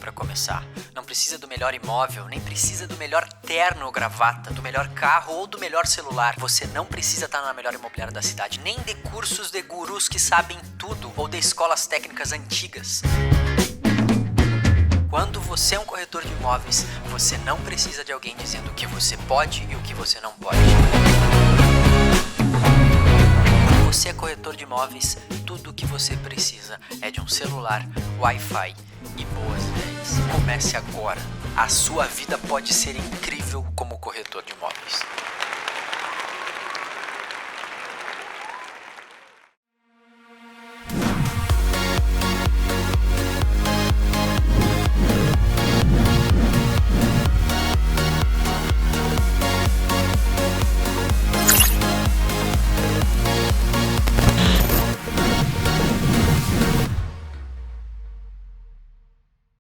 para começar. Não precisa do melhor imóvel, nem precisa do melhor terno ou gravata, do melhor carro ou do melhor celular. Você não precisa estar na melhor imobiliária da cidade, nem de cursos de gurus que sabem tudo ou de escolas técnicas antigas. Quando você é um corretor de imóveis, você não precisa de alguém dizendo o que você pode e o que você não pode. Quando você é corretor de imóveis, tudo o que você precisa é de um celular, Wi-Fi e boas ideias. Comece agora. A sua vida pode ser incrível como corretor de imóveis.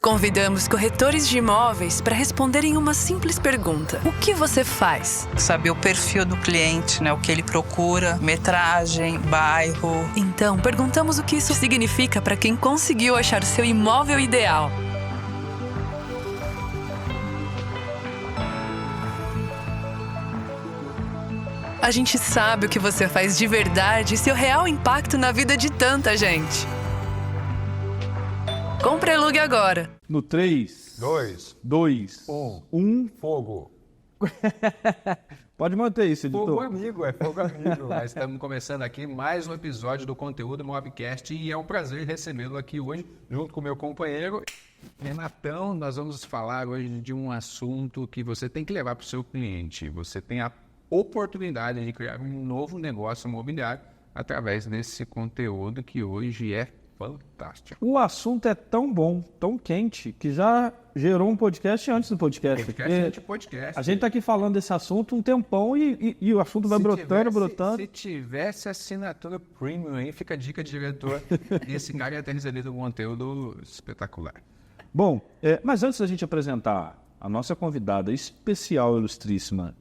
Convidamos corretores de imóveis para responderem uma simples pergunta. O que você faz? Saber o perfil do cliente, né? O que ele procura, metragem, bairro. Então, perguntamos o que isso significa para quem conseguiu achar seu imóvel ideal. A gente sabe o que você faz de verdade e seu real impacto na vida de tanta gente. Compre e alugue agora. No 3, 2, 1. Fogo. Pode manter isso, editor. Fogo amigo, é fogo amigo. Nós estamos começando aqui mais um episódio do Conteúdo Mobcast e é um prazer recebê-lo aqui hoje, junto com o meu companheiro Renatão. Nós vamos falar hoje de um assunto que você tem que levar para o seu cliente. Você tem a oportunidade de criar um novo negócio imobiliário através desse conteúdo que hoje é fantástico. O assunto é tão bom, tão quente, que já gerou um podcast antes do podcast. A gente está aqui falando desse assunto um tempão e o assunto vai brotando. Se tivesse assinatura premium aí, fica a dica, diretor. Esse cara ia ter recebido um conteúdo espetacular. Bom, mas antes da gente apresentar a nossa convidada especial, ilustríssima,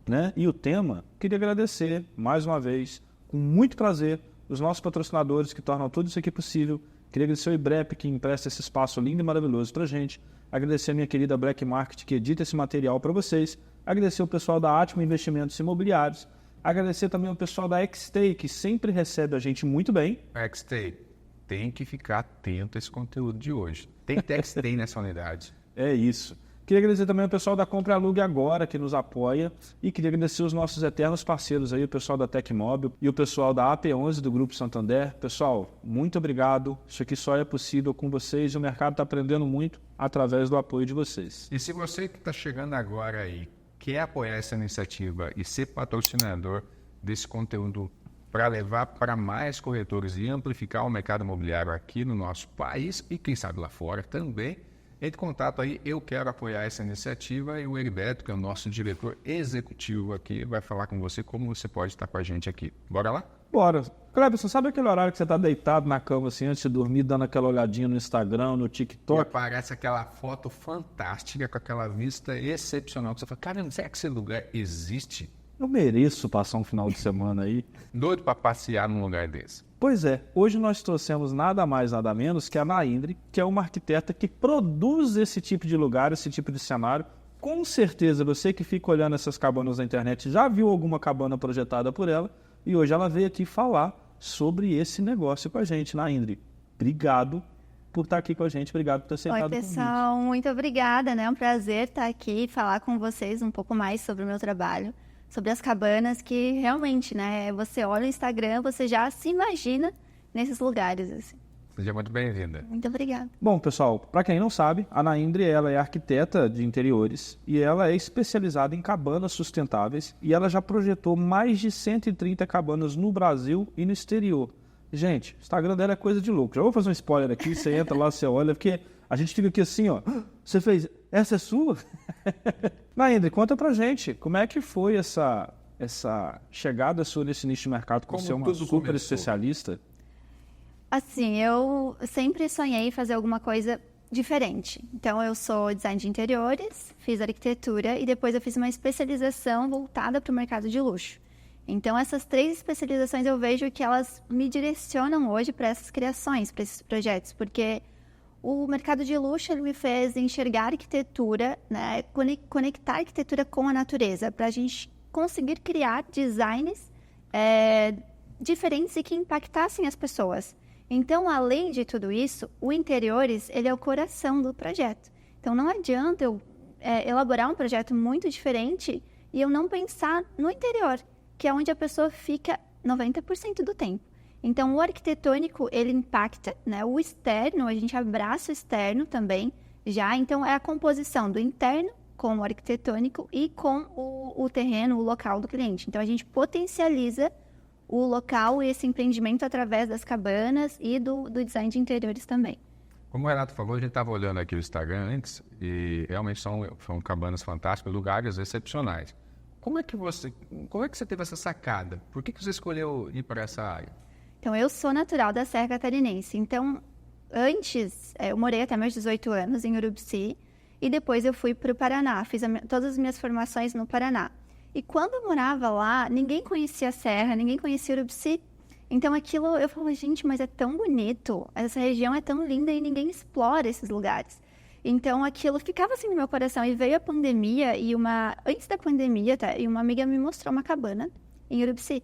né, e o tema, queria agradecer mais uma vez, com muito prazer, os nossos patrocinadores que tornam tudo isso aqui possível. Queria agradecer o IBREP, que empresta esse espaço lindo e maravilhoso pra gente. Agradecer a minha querida Black Market, que edita esse material para vocês. Agradecer o pessoal da Atmo Investimentos Imobiliários. Agradecer também o pessoal da XTay, que sempre recebe a gente muito bem. XTay, tem que ficar atento a esse conteúdo de hoje. Tem que ter XTay nessa unidade. É isso. Queria agradecer também o pessoal da Compre e Alugue Agora, que nos apoia. E queria agradecer os nossos eternos parceiros aí, o pessoal da Tecmobil e o pessoal da AP11 do Grupo Santander. Pessoal, muito obrigado. Isso aqui só é possível com vocês e o mercado está aprendendo muito através do apoio de vocês. E se você que está chegando agora aí quer apoiar essa iniciativa e ser patrocinador desse conteúdo para levar para mais corretores e amplificar o mercado imobiliário aqui no nosso país e quem sabe lá fora também, entre em contato aí, eu quero apoiar essa iniciativa e o Heriberto, que é o nosso diretor executivo aqui, vai falar com você como você pode estar com a gente aqui. Bora lá? Bora. Cleberson, sabe aquele horário que você está deitado na cama assim, antes de dormir, dando aquela olhadinha no Instagram, no TikTok? E aparece aquela foto fantástica, com aquela vista excepcional, que você fala, caramba, será que esse lugar existe? Eu mereço passar um final de semana aí. Doido para passear num lugar desse. Pois é, hoje nós trouxemos nada mais, nada menos que a Naindre, que é uma arquiteta que produz esse tipo de lugar, esse tipo de cenário. Com certeza, você que fica olhando essas cabanas na internet já viu alguma cabana projetada por ela e hoje ela veio aqui falar sobre esse negócio com a gente. Naindre, obrigado por estar aqui com a gente, obrigado por ter aceitado o convite. Oi, pessoal, muito obrigada, né? É um prazer estar aqui e falar com vocês um pouco mais sobre o meu trabalho. Sobre as cabanas que realmente, né, você olha o Instagram, você já se imagina nesses lugares, assim. Seja muito bem-vinda. Muito obrigada. Bom, pessoal, para quem não sabe, a Naindre, ela é arquiteta de interiores e ela é especializada em cabanas sustentáveis e ela já projetou mais de 130 cabanas no Brasil e no exterior. Gente, o Instagram dela é coisa de louco. Já vou fazer um spoiler aqui, você entra lá, você olha, porque a gente fica aqui assim, ó, você fez, essa é sua? Naindre, conta pra gente, como é que foi essa chegada sua nesse nicho de mercado, como ser uma super especialista? Assim, eu sempre sonhei em fazer alguma coisa diferente. Então, eu sou design de interiores, fiz arquitetura e depois eu fiz uma especialização voltada para o mercado de luxo. Então, essas 3 especializações eu vejo que elas me direcionam hoje para essas criações, para esses projetos, porque O mercado de luxo ele me fez enxergar a arquitetura, né, conectar a arquitetura com a natureza, para a gente conseguir criar designs diferentes e que impactassem as pessoas. Então, além de tudo isso, o interiores ele é o coração do projeto. Então, não adianta eu elaborar um projeto muito diferente e eu não pensar no interior, que é onde a pessoa fica 90% do tempo. Então, o arquitetônico, ele impacta, né? O externo, a gente abraça o externo também, já. Então, é a composição do interno com o arquitetônico e com o terreno, o local do cliente. Então, a gente potencializa o local e esse empreendimento através das cabanas e do design de interiores também. Como o Renato falou, a gente estava olhando aqui o Instagram antes e realmente são cabanas fantásticas, lugares excepcionais. Como é que você teve essa sacada? Por que você escolheu ir para essa área? Então, eu sou natural da Serra Catarinense. Então, antes, eu morei até meus 18 anos em Urubici e depois eu fui para o Paraná. Fiz todas as minhas formações no Paraná. E quando eu morava lá, ninguém conhecia a Serra, ninguém conhecia Urubici. Então, aquilo, eu falei, gente, mas é tão bonito, essa região é tão linda e ninguém explora esses lugares. Então, aquilo ficava assim no meu coração. E veio a pandemia antes da pandemia, tá? E uma amiga me mostrou uma cabana em Urubici.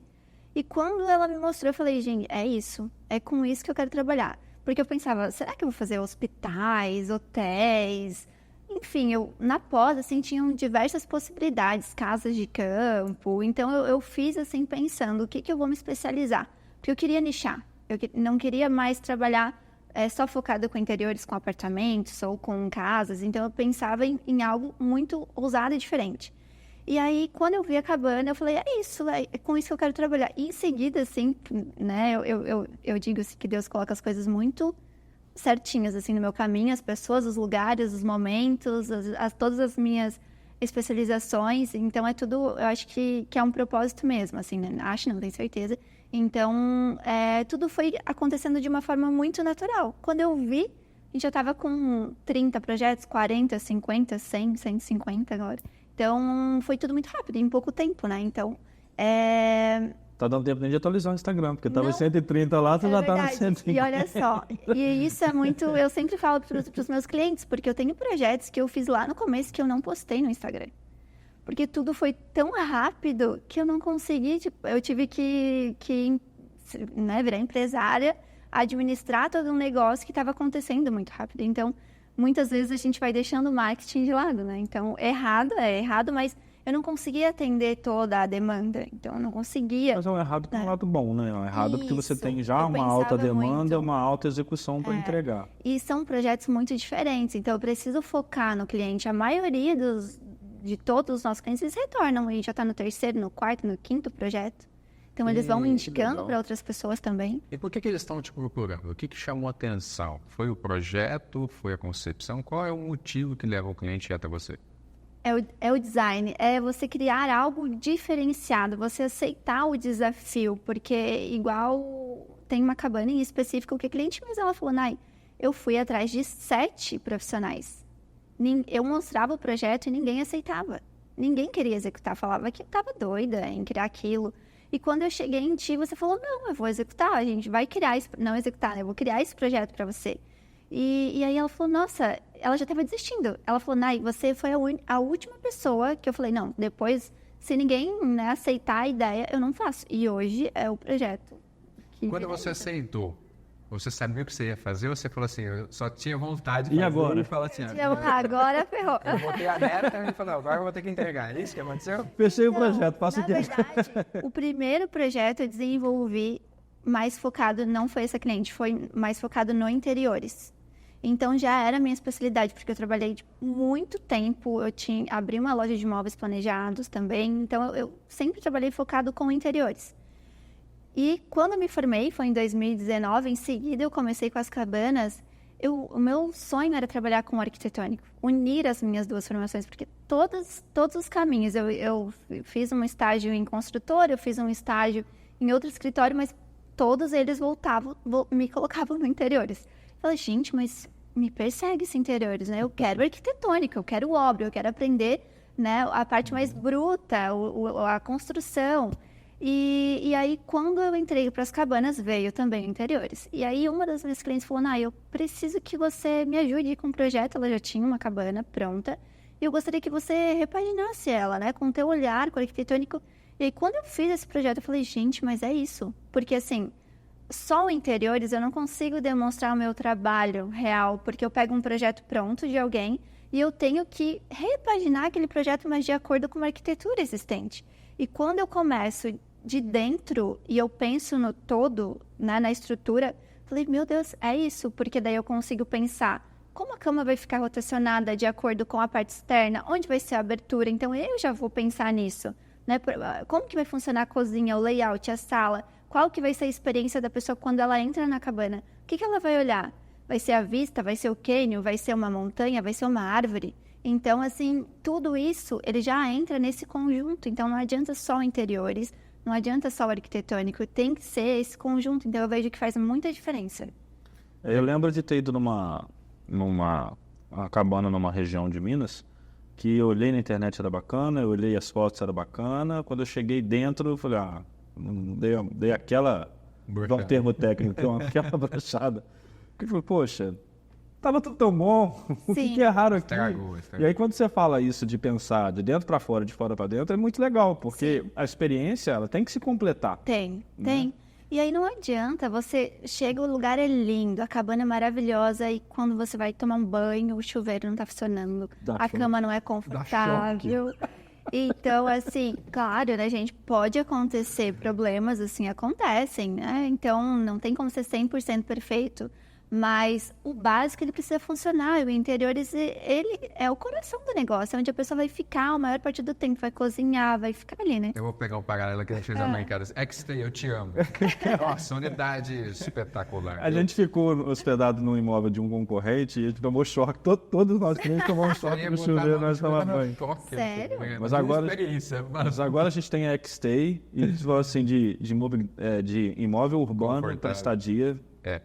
E quando ela me mostrou, eu falei, gente, é isso. É com isso que eu quero trabalhar. Porque eu pensava, será que eu vou fazer hospitais, hotéis? Enfim, na pós, assim, tinham diversas possibilidades, casas de campo. Então, eu fiz, assim, pensando, o que eu vou me especializar? Porque eu queria nichar. Eu não queria mais trabalhar só focada com interiores, com apartamentos ou com casas. Então, eu pensava em algo muito ousado e diferente. E aí, quando eu vi a cabana, eu falei, é isso, é com isso que eu quero trabalhar. E em seguida, assim, né, eu digo assim, que Deus coloca as coisas muito certinhas, assim, no meu caminho, as pessoas, os lugares, os momentos, todas as minhas especializações. Então, é tudo, eu acho que é um propósito mesmo, assim, né? Acho, não tenho certeza. Então, tudo foi acontecendo de uma forma muito natural. Quando eu vi, a gente já estava com 30 projetos, 40, 50, 100, 150 agora. Então, foi tudo muito rápido, em pouco tempo, né? Então, Tá dando tempo nem de atualizar o Instagram, porque tava em 130 lá, tu já tá no 150. E olha só, e isso é muito... Eu sempre falo pros meus clientes, porque eu tenho projetos que eu fiz lá no começo que eu não postei no Instagram. Porque tudo foi tão rápido que eu não consegui, tipo, eu tive que né, virar empresária, administrar todo um negócio que estava acontecendo muito rápido. Então, muitas vezes a gente vai deixando o marketing de lado, né? Então, é errado, mas eu não conseguia atender toda a demanda. Então, eu não conseguia... Mas é um errado com um lado bom, né? É um errado porque você tem já uma alta demanda e uma alta execução para entregar. E são projetos muito diferentes. Então, eu preciso focar no cliente. A maioria de todos os nossos clientes, eles retornam. E já está no 3º, no 4º, no 5º projeto. Então, eles vão indicando para outras pessoas também. E por que eles estão te procurando? O que chamou a atenção? Foi o projeto? Foi a concepção? Qual é o motivo que leva o cliente até você? É o design. É você criar algo diferenciado. Você aceitar o desafio. Porque, igual, tem uma cabana em específico que a cliente mesmo ela falou, Nai, eu fui atrás de 7 profissionais. Eu mostrava o projeto e ninguém aceitava. Ninguém queria executar. Falava que eu estava doida em criar aquilo. E quando eu cheguei em ti, você falou, não, eu vou executar, a gente vai criar, não executar, né? Eu vou criar esse projeto para você. E aí ela falou, nossa, ela já estava desistindo. Ela falou, Nai, você foi a última pessoa que eu falei, não, depois, se ninguém, né, aceitar a ideia, eu não faço. E hoje é o projeto. Quando você aceitou, você sabia o que você ia fazer ou você falou assim, eu só tinha vontade de fazer? E agora? E falou assim, agora ferrou. Eu botei a meta e falei, agora eu vou ter que entregar. É isso que aconteceu? Fechei o projeto, passa aqui. Na verdade, o primeiro projeto eu desenvolvi mais focado, não foi essa cliente, foi mais focado no interiores. Então, já era a minha especialidade, porque eu trabalhei muito tempo, abri uma loja de móveis planejados também, então eu sempre trabalhei focado com interiores. E quando eu me formei, foi em 2019, em seguida eu comecei com as cabanas, o meu sonho era trabalhar com o arquitetônico, unir as minhas duas formações, porque todos os caminhos, eu fiz um estágio em construtora, eu fiz um estágio em outro escritório, mas todos eles me colocavam no interiores. Eu falei, gente, mas me persegue esse interiores, né? Eu quero arquitetônica, eu quero obra, eu quero aprender, né, a parte mais bruta, a construção. E aí, quando eu entrei para as cabanas, veio também interiores. E aí, uma das minhas clientes falou, eu preciso que você me ajude com o projeto. Ela já tinha uma cabana pronta. E eu gostaria que você repaginasse ela, né? Com o teu olhar, com o arquitetônico. E aí, quando eu fiz esse projeto, eu falei, gente, mas é isso. Porque, assim, só o interiores eu não consigo demonstrar o meu trabalho real. Porque eu pego um projeto pronto de alguém e eu tenho que repaginar aquele projeto, mas de acordo com uma arquitetura existente. E quando eu começo de dentro e eu penso no todo, né, na estrutura, falei, meu Deus, é isso. Porque daí eu consigo pensar como a cama vai ficar rotacionada de acordo com a parte externa, onde vai ser a abertura. Então, eu já vou pensar nisso, né? Como que vai funcionar a cozinha, o layout, a sala? Qual que vai ser a experiência da pessoa quando ela entra na cabana? O que ela vai olhar? Vai ser a vista? Vai ser o cânion? Vai ser uma montanha? Vai ser uma árvore? Então, assim, tudo isso, ele já entra nesse conjunto. Então, não adianta só interiores, não adianta só o arquitetônico, tem que ser esse conjunto. Então, eu vejo que faz muita diferença. Eu lembro de ter ido numa cabana numa região de Minas, que eu olhei na internet, era bacana, eu olhei as fotos, era bacana. Quando eu cheguei dentro, eu falei, dei aquela, um termo técnico, aquela brochada. Eu falei, poxa, tava tudo tão bom, o que é raro aqui? Estragou. E aí quando você fala isso de pensar de dentro para fora, de fora para dentro, é muito legal, porque a experiência, ela tem que se completar. Tem. E aí não adianta, você chega, o lugar é lindo, a cabana é maravilhosa e quando você vai tomar um banho, o chuveiro não tá funcionando, a cama não é confortável. Então, assim, claro, né, gente, pode acontecer problemas, assim, acontecem, né? Então, não tem como ser 100% perfeito. Mas o básico, ele precisa funcionar. E o interiores, ele é o coração do negócio. É onde a pessoa vai ficar a maior parte do tempo. Vai cozinhar, vai ficar ali, né? Eu vou pegar um paralelo que a gente fez na mãe, cara. X-Stay, eu te amo. Nossa, unidade espetacular. A gente ficou hospedado num imóvel de um concorrente e a gente tomou choque. Todos os nossos clientes tomamos choque no chuveiro nós tomamos banho. Sério? Mas agora a gente tem a X-Stay e a gente falou assim de imóvel urbano para estadia.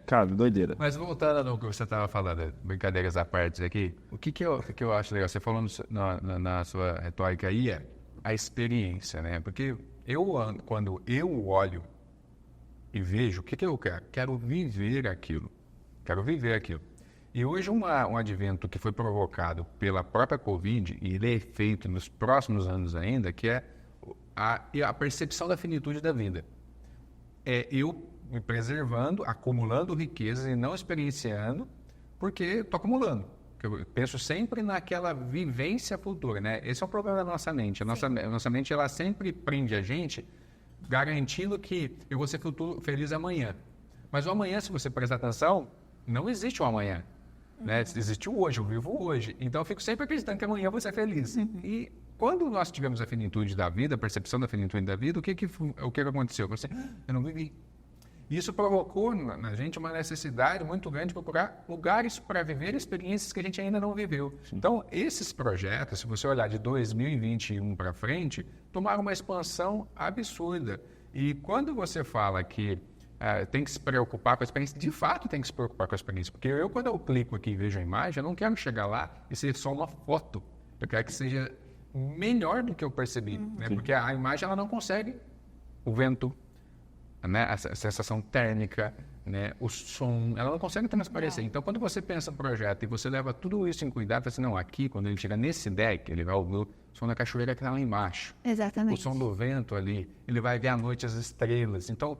Cara, doideira. Mas voltando ao que você estava falando, brincadeiras à parte aqui, o que eu acho legal, você falou na sua retórica aí, é a experiência, né? Porque quando eu olho e vejo, o que eu quero? Quero viver aquilo. E hoje um advento que foi provocado pela própria Covid, e ele é feito nos próximos anos ainda, que é a percepção da finitude da vida. Eu me preservando, acumulando riquezas e não experienciando, porque estou acumulando. Eu penso sempre naquela vivência futura, né? Esse é o problema da nossa mente. A nossa mente, ela sempre prende a gente, garantindo que eu vou ser feliz amanhã. Mas o amanhã, se você prestar atenção, não existe o amanhã. Né? Existe o hoje, eu vivo hoje. Então, eu fico sempre acreditando que amanhã eu vou ser feliz. E quando nós tivemos a finitude da vida, a percepção da finitude da vida, o que aconteceu? Eu não vivi. Isso provocou na gente uma necessidade muito grande de procurar lugares para viver experiências que a gente ainda não viveu. Então, esses projetos, se você olhar de 2021 para frente, tomaram uma expansão absurda. E quando você fala que tem que se preocupar com a experiência, de fato tem que se preocupar com a experiência. Porque quando eu clico aqui e vejo a imagem, eu não quero chegar lá e ser só uma foto. Eu quero que seja melhor do que eu percebi. Né? Porque a imagem ela não consegue o vento, né, a sensação térmica, né, o som, ela não consegue transparecer. Então, quando você pensa no projeto e você leva tudo isso em cuidado, você não, aqui, quando ele chega nesse deck, ele vai ouvir o som da cachoeira que está lá embaixo. Exatamente. O som do vento ali, ele vai ver à noite as estrelas. Então,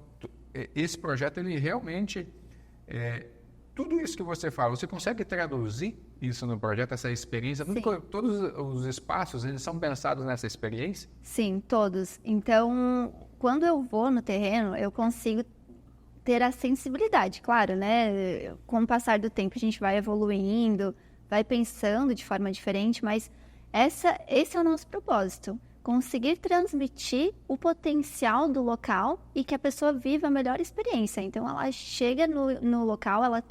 esse projeto, ele realmente, tudo isso que você fala, você consegue traduzir isso no projeto, essa experiência? Todos os espaços, eles são pensados nessa experiência? Sim, todos. Então, quando eu vou no terreno, eu consigo ter a sensibilidade, claro, né? Com o passar do tempo, a gente vai evoluindo, vai pensando de forma diferente, mas esse é o nosso propósito. Conseguir transmitir o potencial do local e que a pessoa viva a melhor experiência. Então, ela chega no local, a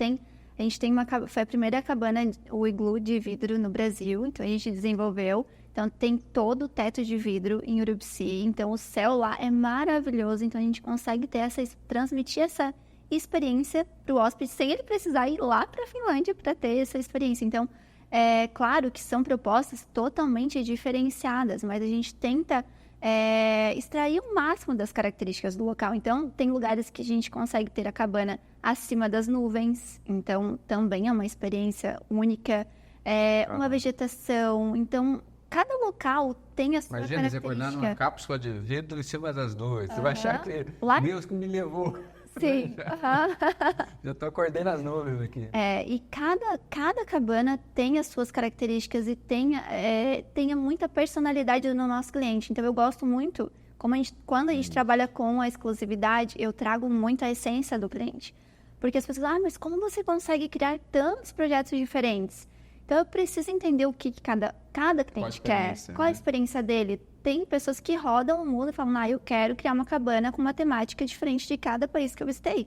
gente tem foi a primeira cabana, o iglu de vidro no Brasil, então a gente desenvolveu. Então, tem todo o teto de vidro em Urubici. Então, o céu lá é maravilhoso. Então, a gente consegue transmitir essa experiência para o hóspede sem ele precisar ir lá para a Finlândia para ter essa experiência. Então, É claro que são propostas totalmente diferenciadas, mas a gente tenta extrair o máximo das características do local. Então, tem lugares que a gente consegue ter a cabana acima das nuvens, então também é uma experiência única, uma vegetação, então cada local tem a sua Imagina você característica. acordar numa cápsula de vidro em cima das nuvens. Você vai achar que Deus que me levou. Sim. Já tô acordando as nuvens aqui. E cada cabana tem as suas características e tenha muita personalidade no nosso cliente. Então, eu gosto muito, quando a gente trabalha com a exclusividade, eu trago muito a essência do cliente. Porque as pessoas mas como você consegue criar tantos projetos diferentes? Então, eu preciso entender o que cada cliente quer, qual a experiência dele. Tem pessoas que rodam o mundo e falam, eu quero criar uma cabana com uma temática diferente de cada país que eu visitei.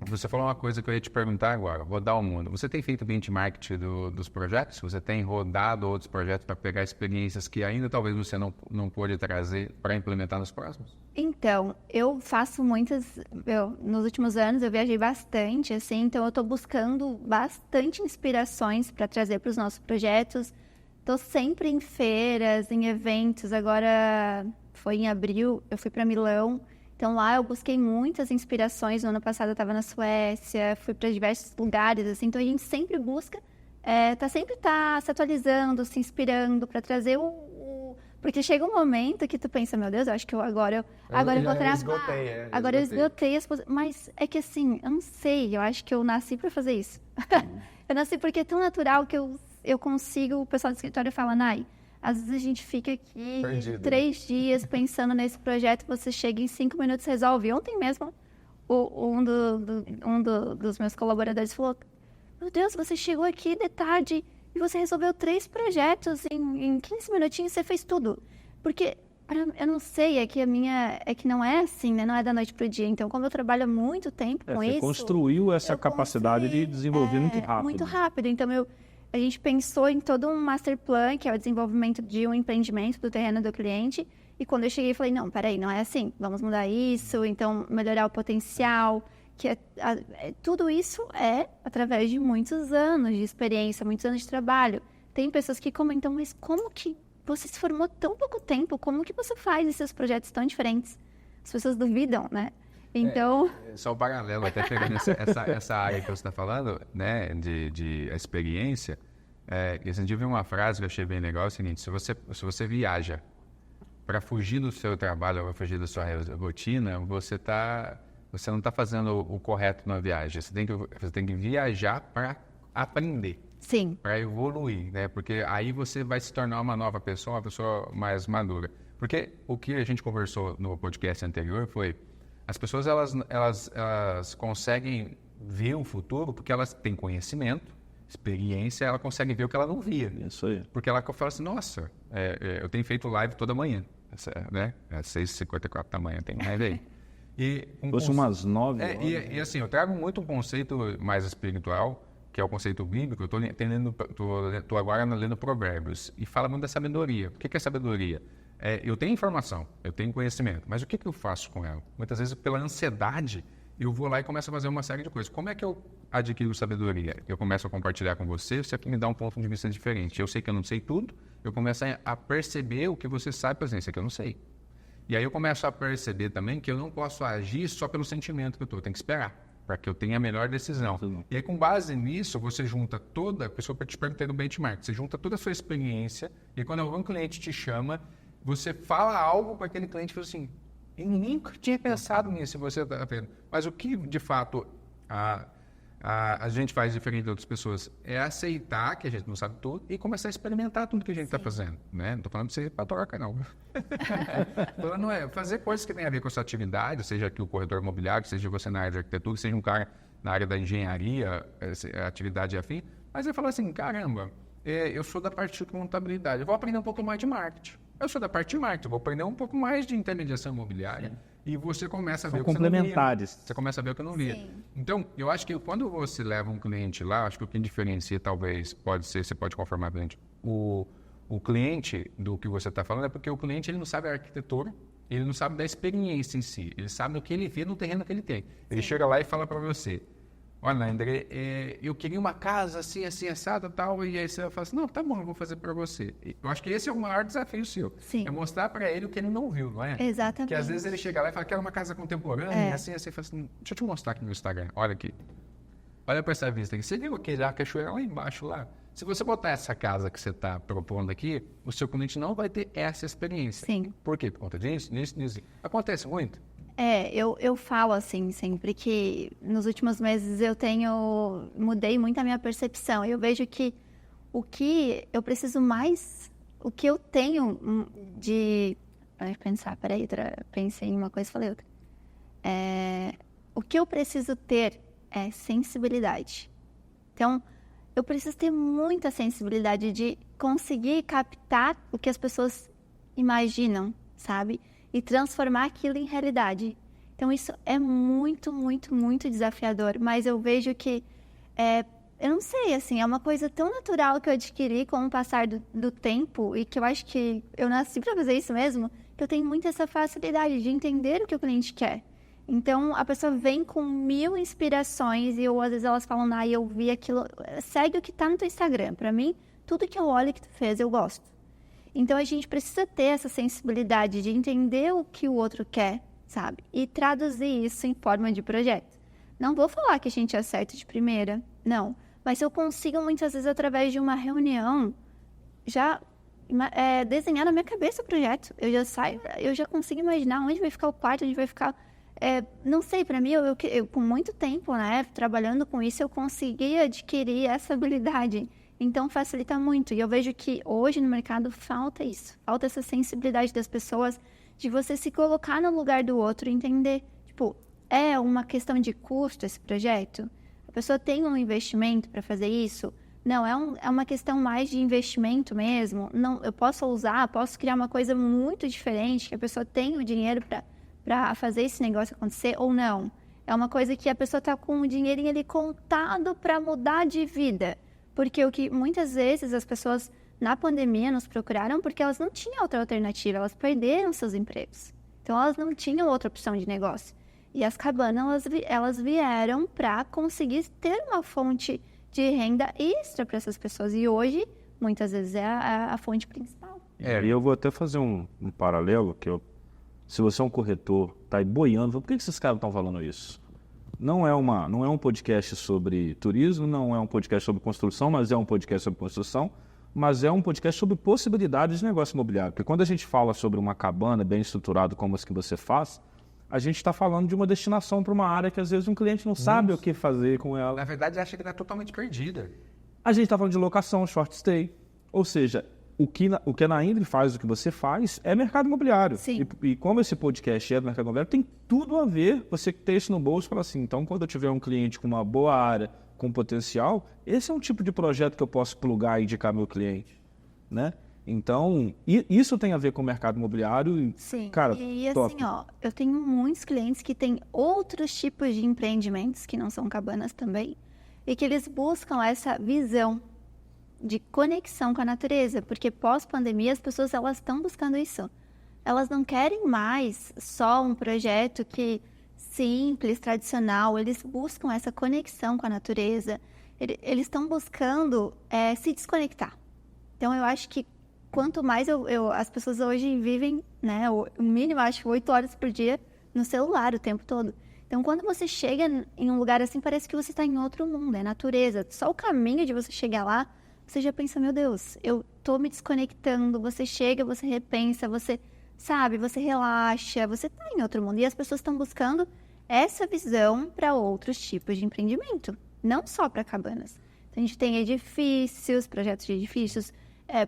Você falou uma coisa que eu ia te perguntar agora, rodar o mundo. Você tem feito benchmark dos projetos? Você tem rodado outros projetos para pegar experiências que ainda talvez você não pôde trazer para implementar nos próximos? Então, eu faço nos últimos anos eu viajei bastante, assim, então eu estou buscando bastante inspirações para trazer para os nossos projetos. Estou sempre em feiras, em eventos. Agora, foi em abril, eu fui para Milão. Então, lá eu busquei muitas inspirações. No ano passado, eu estava na Suécia, fui para diversos lugares, assim. Então, a gente sempre busca, sempre se atualizando, se inspirando para trazer Porque chega um momento que tu pensa, meu Deus, eu acho que agora eu vou travar. Agora eu esgotei as coisas. Mas é que assim, eu não sei, eu acho que eu nasci para fazer isso. Eu nasci porque é tão natural que eu consigo, o pessoal do escritório fala, Nai, às vezes a gente fica aqui 3 dias pensando nesse projeto, você chega em 5 minutos e resolve. Ontem mesmo, dos meus colaboradores falou, meu Deus, você chegou aqui de tarde e você resolveu 3 projetos em 15 minutinhos, você fez tudo. Porque, eu não sei, é que não é assim, né? Não é da noite pro dia. Então, como eu trabalho há muito tempo com isso... Você construiu essa capacidade de desenvolver muito rápido. Muito rápido. Então, a gente pensou em todo um master plan, que é o desenvolvimento de um empreendimento do terreno do cliente. E quando eu cheguei, eu falei, não, peraí, não é assim. Vamos mudar isso, então melhorar o potencial. Tudo isso é através de muitos anos de experiência, muitos anos de trabalho. Tem pessoas que comentam, mas como que você se formou tão pouco tempo? Como que você faz esses projetos tão diferentes? As pessoas duvidam, né? Então... Só um paralelo, até pegando essa área que você está falando, né, de experiência. Esse dia eu vi uma frase que eu achei bem legal, é o seguinte, se você viaja para fugir do seu trabalho, para fugir da sua rotina, você não está fazendo o correto na viagem. Você tem que viajar para aprender. Sim. Para evoluir, né? Porque aí você vai se tornar uma nova pessoa, uma pessoa mais madura. Porque o que a gente conversou no podcast anterior foi... As pessoas, elas conseguem ver o futuro porque elas têm conhecimento, experiência, ela consegue ver o que ela não via. Isso aí. Porque ela fala assim, nossa, eu tenho feito live toda manhã, né? Às 6h54 da manhã, tem live aí. Fosse umas 9 horas. E assim, eu trago muito um conceito mais espiritual, que é o conceito bíblico. Eu estou agora lendo Provérbios, e fala muito da sabedoria. O que é sabedoria? Eu tenho informação, eu tenho conhecimento, mas o que eu faço com ela? Muitas vezes, pela ansiedade, eu vou lá e começo a fazer uma série de coisas. Como é que eu adquiro sabedoria? Eu começo a compartilhar com você me dá um ponto de vista diferente. Eu sei que eu não sei tudo, eu começo a perceber o que você sabe, por exemplo, isso aqui eu não sei. E aí eu começo a perceber também que eu não posso agir só pelo sentimento que eu tenho que esperar, para que eu tenha a melhor decisão. E aí, com base nisso, você junta toda... A pessoa te perguntei no benchmark, você junta toda a sua experiência, e quando algum cliente te chama, você fala algo para aquele cliente e fala assim, eu nunca tinha pensado nisso, você está vendo. Mas o que, de fato, a gente faz diferente de outras pessoas é aceitar que a gente não sabe tudo e começar a experimentar tudo que a gente está fazendo. Né? Não estou falando de ser patoroca, não. Falando fazer coisas que têm a ver com a sua atividade, seja aqui o corretor imobiliário, seja você na área de arquitetura, seja um cara na área da engenharia, atividade afim. Mas ele fala assim, caramba, eu sou da parte de contabilidade, eu vou aprender um pouco mais de marketing. Eu sou da parte de marketing, vou aprender um pouco mais de intermediação imobiliária. Sim. E você começa a ver o que você não via. Você começa a ver o que eu não via. Sim. Então, eu acho que quando você leva um cliente lá, acho que o que diferencia talvez pode ser, você pode confirmar para a gente, o cliente do que você está falando é porque o cliente ele não sabe a arquitetura, ele não sabe da experiência em si, ele sabe o que ele vê no terreno que ele tem. Ele chega lá e fala para você, olha, André, eu queria uma casa assim, assim, assada, tal, e aí você fala assim, não, tá bom, eu vou fazer para você. Eu acho que esse é o maior desafio seu. Sim. É mostrar para ele o que ele não viu, não é? Exatamente. Que às vezes ele chega lá e fala, quero uma casa contemporânea, assim, você fala assim, deixa eu te mostrar aqui no Instagram, olha aqui. Olha para essa vista aqui. Você viu aquele cachoeira lá embaixo, lá? Se você botar essa casa que você está propondo aqui, o seu cliente não vai ter essa experiência. Sim. Por quê? Por conta disso, nisso. Acontece muito. Eu falo assim sempre que nos últimos meses mudei muito a minha percepção. Eu vejo que o que eu preciso mais, o que eu tenho de... pensei em uma coisa e falei outra. O que eu preciso ter é sensibilidade. Então, eu preciso ter muita sensibilidade de conseguir captar o que as pessoas imaginam, sabe? E transformar aquilo em realidade. Então, isso é muito, muito, muito desafiador. Mas eu vejo que, eu não sei, assim, é uma coisa tão natural que eu adquiri com o passar do tempo e que eu acho que eu nasci para fazer isso mesmo, que eu tenho muito essa facilidade de entender o que o cliente quer. Então, a pessoa vem com 1000 inspirações e às vezes elas falam, eu vi aquilo, segue o que tá no teu Instagram. Para mim, tudo que eu olho que tu fez, eu gosto. Então, a gente precisa ter essa sensibilidade de entender o que o outro quer, sabe? E traduzir isso em forma de projeto. Não vou falar que a gente acerta de primeira, não. Mas eu consigo, muitas vezes, através de uma reunião, já desenhar na minha cabeça o projeto. Eu já consigo imaginar onde vai ficar o quarto, onde vai ficar... não sei, para mim, eu com muito tempo, né, trabalhando com isso, eu consegui adquirir essa habilidade. Então, facilita muito. E eu vejo que hoje no mercado falta isso. Falta essa sensibilidade das pessoas de você se colocar no lugar do outro e entender, tipo, é uma questão de custo esse projeto? A pessoa tem um investimento para fazer isso? Não, é uma questão mais de investimento mesmo. Não, eu posso criar uma coisa muito diferente, que a pessoa tem o dinheiro para fazer esse negócio acontecer ou não. É uma coisa que a pessoa está com o dinheirinho ali contado para mudar de vida. Porque o que muitas vezes as pessoas na pandemia nos procuraram porque elas não tinham outra alternativa, elas perderam seus empregos. Então elas não tinham outra opção de negócio. E as cabanas, elas vieram para conseguir ter uma fonte de renda extra para essas pessoas. E hoje, muitas vezes, é a fonte principal. E eu vou até fazer um paralelo, se você é um corretor, tá aí boiando, por que esses caras estão falando isso? Não é um podcast sobre turismo, não é um podcast sobre construção, mas é um podcast sobre construção, mas é um podcast sobre possibilidades de negócio imobiliário. Porque quando a gente fala sobre uma cabana bem estruturada como as que você faz, a gente está falando de uma destinação para uma área que às vezes um cliente não sabe o que fazer com ela. Na verdade, acha que está totalmente perdida. A gente está falando de locação, short stay, ou seja... O que a Naindre faz, o que você faz, é mercado imobiliário. Sim. E como esse podcast é do mercado imobiliário, tem tudo a ver você ter isso no bolso e falar assim, então quando eu tiver um cliente com uma boa área, com potencial, esse é um tipo de projeto que eu posso plugar e indicar meu cliente, né? Então, isso tem a ver com o mercado imobiliário. Sim, cara, e top. assim, eu tenho muitos clientes que têm outros tipos de empreendimentos, que não são cabanas também, e que eles buscam essa visão de conexão com a natureza, porque pós-pandemia as pessoas elas estão buscando isso. Elas não querem mais só um projeto simples, tradicional, eles buscam essa conexão com a natureza, eles estão buscando se desconectar. Então eu acho que quanto mais as pessoas hoje vivem, né, o mínimo acho 8 horas por dia no celular o tempo todo. Então quando você chega em um lugar assim, parece que você está em outro mundo, é natureza. Só o caminho de você chegar lá, você já pensa, meu Deus, eu tô me desconectando, você chega, você repensa, você relaxa, você tá em outro mundo. E as pessoas estão buscando essa visão para outros tipos de empreendimento, não só para cabanas. Então, a gente tem edifícios, projetos de edifícios,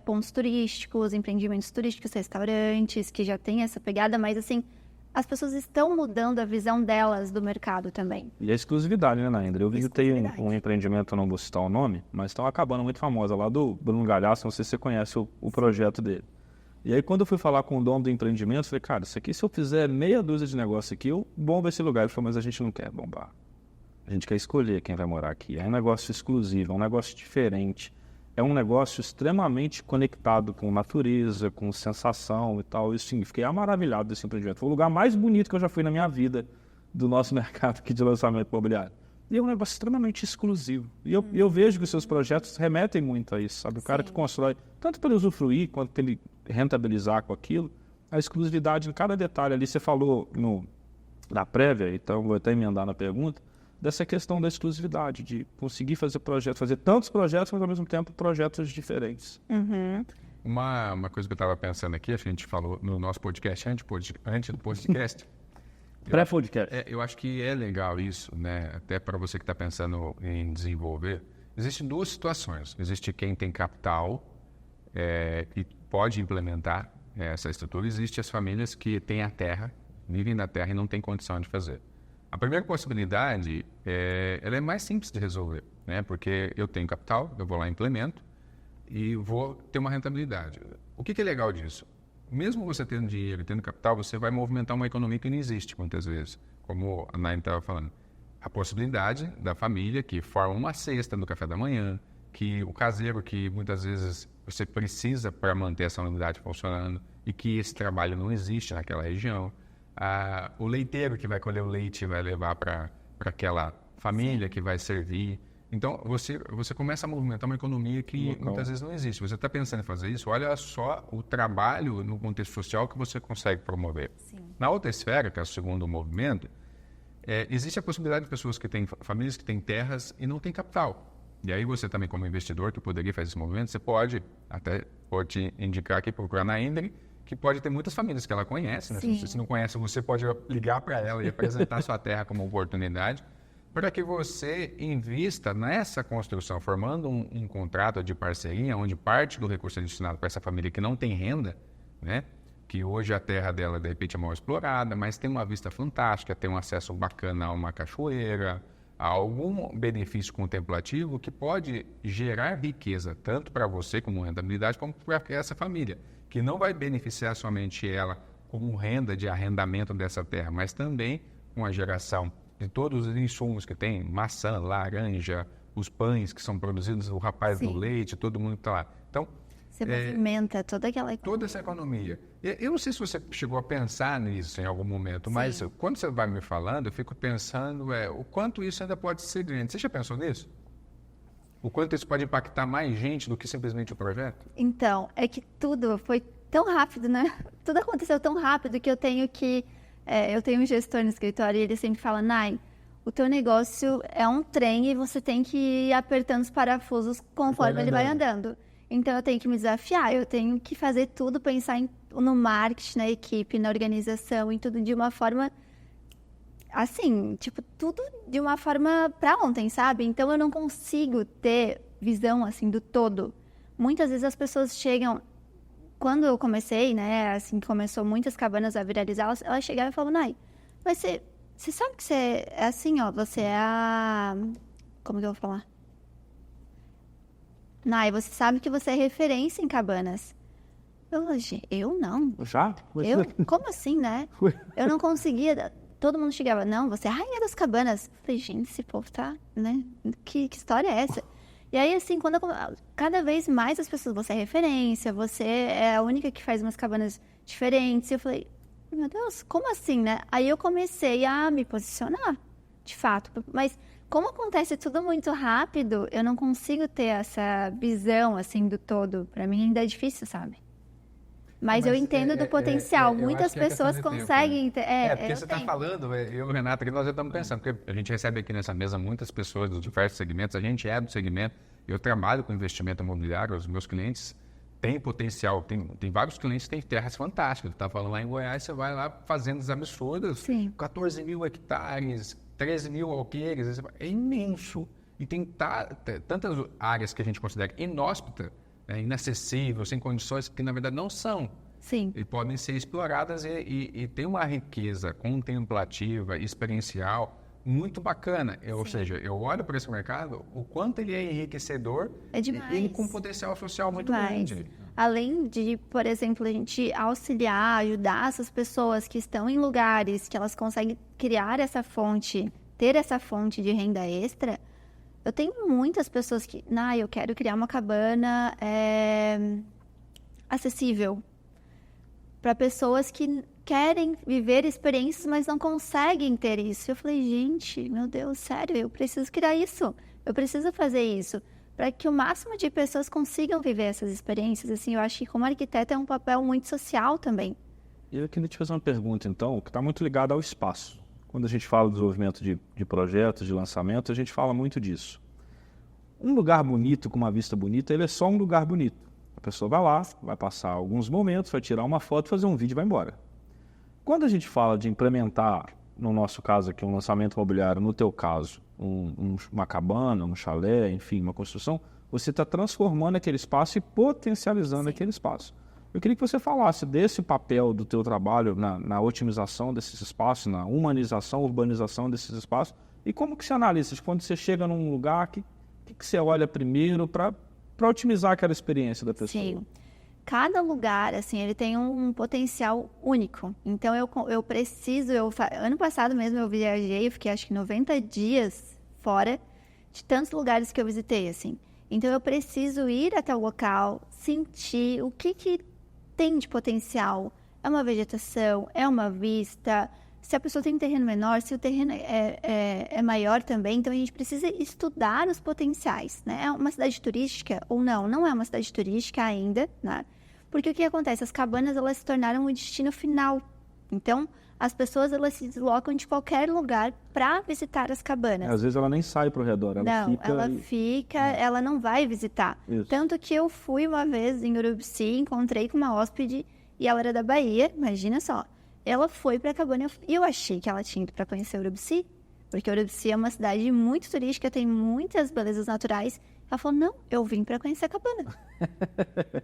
pontos turísticos, empreendimentos turísticos, restaurantes, que já tem essa pegada, mas assim, as pessoas estão mudando a visão delas do mercado também. E a exclusividade, né, Naindre? Eu visitei um empreendimento, não vou citar o nome, mas tem uma cabana muito famosa lá do Bruno Galhaço, não sei se você conhece o projeto dele. E aí, quando eu fui falar com o dono do empreendimento, eu falei, cara, isso aqui, se eu fizer meia dúzia de negócio aqui, eu bombo esse lugar. Ele falou, mas a gente não quer bombar. A gente quer escolher quem vai morar aqui. É um negócio exclusivo, é um negócio diferente. É um negócio extremamente conectado com natureza, com sensação e tal. Isso, sim, fiquei maravilhado desse empreendimento. Foi o lugar mais bonito que eu já fui na minha vida do nosso mercado aqui de lançamento imobiliário. E é um negócio extremamente exclusivo. E eu vejo que os seus projetos remetem muito a isso, sabe? O cara que constrói, tanto para ele usufruir, quanto para ele rentabilizar com aquilo, a exclusividade em cada detalhe ali. Você falou na prévia, então vou até emendar na pergunta, dessa questão da exclusividade, de conseguir fazer tantos projetos, mas ao mesmo tempo projetos diferentes. Uma coisa que eu estava pensando aqui, a gente falou no nosso podcast, antes do podcast. Pré-podcast. Eu acho que é legal isso, né? Até para você que está pensando em desenvolver. Existem duas situações. Existe quem tem capital e pode implementar essa estrutura. Existem as famílias que têm a terra, vivem na terra e não têm condição de fazer. A primeira possibilidade, ela é mais simples de resolver, né? Porque eu tenho capital, eu vou lá e implemento e vou ter uma rentabilidade. O que é legal disso? Mesmo você tendo dinheiro e tendo capital, você vai movimentar uma economia que não existe muitas vezes. Como a Naine estava falando. A possibilidade da família que forma uma cesta no café da manhã, que o caseiro que muitas vezes você precisa para manter essa unidade funcionando e que esse trabalho não existe naquela região. O leiteiro que vai colher o leite e vai levar para aquela família que vai servir. Então, você começa a movimentar uma economia que muitas vezes não existe. Você está pensando em fazer isso, olha só o trabalho no contexto social que você consegue promover. Sim. Na outra esfera, que é o segundo movimento, existe a possibilidade de pessoas que têm, famílias que têm terras e não têm capital. E aí você também, como investidor, que poderia fazer esse movimento, você pode te indicar aqui, procurar na Indre, que pode ter muitas famílias que ela conhece, né? Se você não conhece, você pode ligar para ela e apresentar sua terra como oportunidade, para que você invista nessa construção, formando um contrato de parceria, onde parte do recurso é destinado para essa família que não tem renda, né? Que hoje a terra dela, de repente, é mal explorada, mas tem uma vista fantástica, tem um acesso bacana a uma cachoeira, a algum benefício contemplativo que pode gerar riqueza, tanto para você como rentabilidade, como para essa família, que não vai beneficiar somente ela como renda de arrendamento dessa terra, mas também com a geração de todos os insumos que tem, maçã, laranja, os pães que são produzidos, o rapaz do leite, todo mundo está lá. Então, você movimenta toda aquela economia. Toda essa economia. Eu não sei se você chegou a pensar nisso em algum momento, mas quando você vai me falando, eu fico pensando o quanto isso ainda pode ser grande. Você já pensou nisso? O quanto isso pode impactar mais gente do que simplesmente o projeto? Então, é que tudo foi tão rápido, né? Tudo aconteceu tão rápido que eu tenho um gestor no escritório e ele sempre fala, Nai, o teu negócio é um trem e você tem que ir apertando os parafusos conforme ele vai andando. Então, eu tenho que me desafiar, eu tenho que fazer tudo, pensar no marketing, na equipe, na organização, em tudo de uma forma, assim, tipo, tudo de uma forma para ontem, sabe? Então, eu não consigo ter visão, assim, do todo. Muitas vezes as pessoas chegam... Quando eu comecei, né, assim, começou muitas cabanas a viralizar, elas chegavam e falavam, Nai, mas você sabe que você é assim, ó, você é a... Como que eu vou falar? Nai, você sabe que você é referência em cabanas. Eu não. Já? Como assim, né? Eu não conseguia. Todo mundo chegava, não, você é a rainha das cabanas. Eu falei, gente, esse povo tá, né? Que história é essa? E aí, assim, cada vez mais as pessoas, você é referência, você é a única que faz umas cabanas diferentes. E eu falei, meu Deus, como assim, né? Aí eu comecei a me posicionar, de fato. Mas como acontece tudo muito rápido, eu não consigo ter essa visão, assim, do todo. Para mim ainda é difícil, sabe? Mas eu entendo do potencial. Muitas pessoas conseguem... porque você está falando, eu e Renata, que nós já estamos pensando, porque a gente recebe aqui nessa mesa muitas pessoas dos diversos segmentos, a gente é do segmento, eu trabalho com investimento imobiliário, os meus clientes têm potencial, tem vários clientes que têm terras fantásticas. Você está falando lá em Goiás, você vai lá fazendas absurdas, Sim. 14 mil hectares, 13 mil alqueires, é imenso. E tem tantas áreas que a gente considera inóspita, inacessível, sem condições, que na verdade não são. Sim. E podem ser exploradas e tem uma riqueza contemplativa, experiencial, muito bacana. Ou seja, eu olho para esse mercado, o quanto ele é enriquecedor e com potencial social muito grande. Além de, por exemplo, a gente auxiliar, ajudar essas pessoas que estão em lugares que elas conseguem criar essa fonte, ter essa fonte de renda extra, eu tenho muitas pessoas que, eu quero criar uma cabana acessível. para pessoas que querem viver experiências, mas não conseguem ter isso. Eu falei, gente, meu Deus, sério, eu preciso criar isso. Eu preciso fazer isso para que o máximo de pessoas consigam viver essas experiências. Assim, eu acho que como arquiteta é um papel muito social também. Eu queria te fazer uma pergunta, então, que está muito ligada ao espaço. Quando a gente fala do desenvolvimento de projetos, de lançamento, a gente fala muito disso. Um lugar bonito, com uma vista bonita, ele é só um lugar bonito. A pessoa vai lá, vai passar alguns momentos, vai tirar uma foto, fazer um vídeo e vai embora. Quando a gente fala de implementar, no nosso caso aqui, um lançamento imobiliário, no teu caso, uma cabana, um chalé, enfim, uma construção, você está transformando aquele espaço e potencializando aquele espaço. Eu queria que você falasse desse papel do teu trabalho na otimização desses espaços, na humanização, urbanização desses espaços, e como que você analisa quando você chega num lugar, que você olha primeiro para otimizar aquela experiência da pessoa? Sim. Cada lugar, assim, ele tem um potencial único. Então, eu preciso... Ano passado mesmo eu viajei, eu fiquei acho que 90 dias fora de tantos lugares que eu visitei, assim. Então, eu preciso ir até o local, sentir o que tem de potencial. É uma vegetação, é uma vista... Se a pessoa tem um terreno menor, se o terreno é maior também, então a gente precisa estudar os potenciais, né? É uma cidade turística ou não? Não é uma cidade turística ainda, né? Porque o que acontece? As cabanas, elas se tornaram o destino final. Então, as pessoas, elas se deslocam de qualquer lugar para visitar as cabanas. Às vezes ela nem sai para o redor, ela fica... ela não vai visitar. Isso. Tanto que eu fui uma vez em Urubici, encontrei com uma hóspede e ela era da Bahia, imagina só. Ela foi para a cabana e eu achei que ela tinha ido para conhecer Urubici, porque Urubici é uma cidade muito turística, tem muitas belezas naturais. Ela falou, não, eu vim para conhecer a cabana.